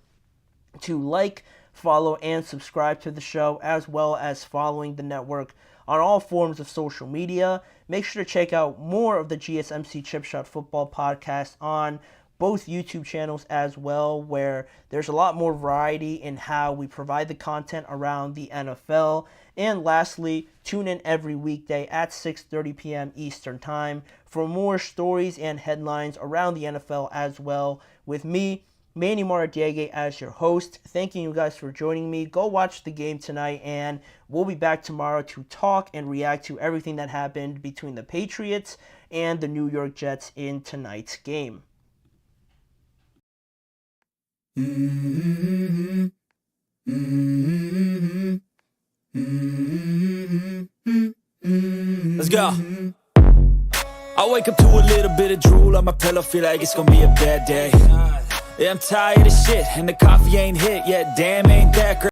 to like, follow, and subscribe to the show, as well as following the network on all forms of social media. Make sure to check out more of the GSMC Chip Shot Football podcast on both YouTube channels as well, where there's a lot more variety in how we provide the content around the NFL. And lastly, tune in every weekday at 6:30 p.m. Eastern Time for more stories and headlines around the NFL as well, with me, Manny Maradiaga, as your host. Thanking you guys for joining me. Go watch the game tonight, and we'll be back tomorrow to talk and react to everything that happened between the Patriots and the New York Jets in tonight's game. Let's go. I wake up to a little bit of drool on my pillow, feel like it's gonna be a bad day. Yeah, I'm tired of shit, and the coffee ain't hit yet. Damn, ain't that great.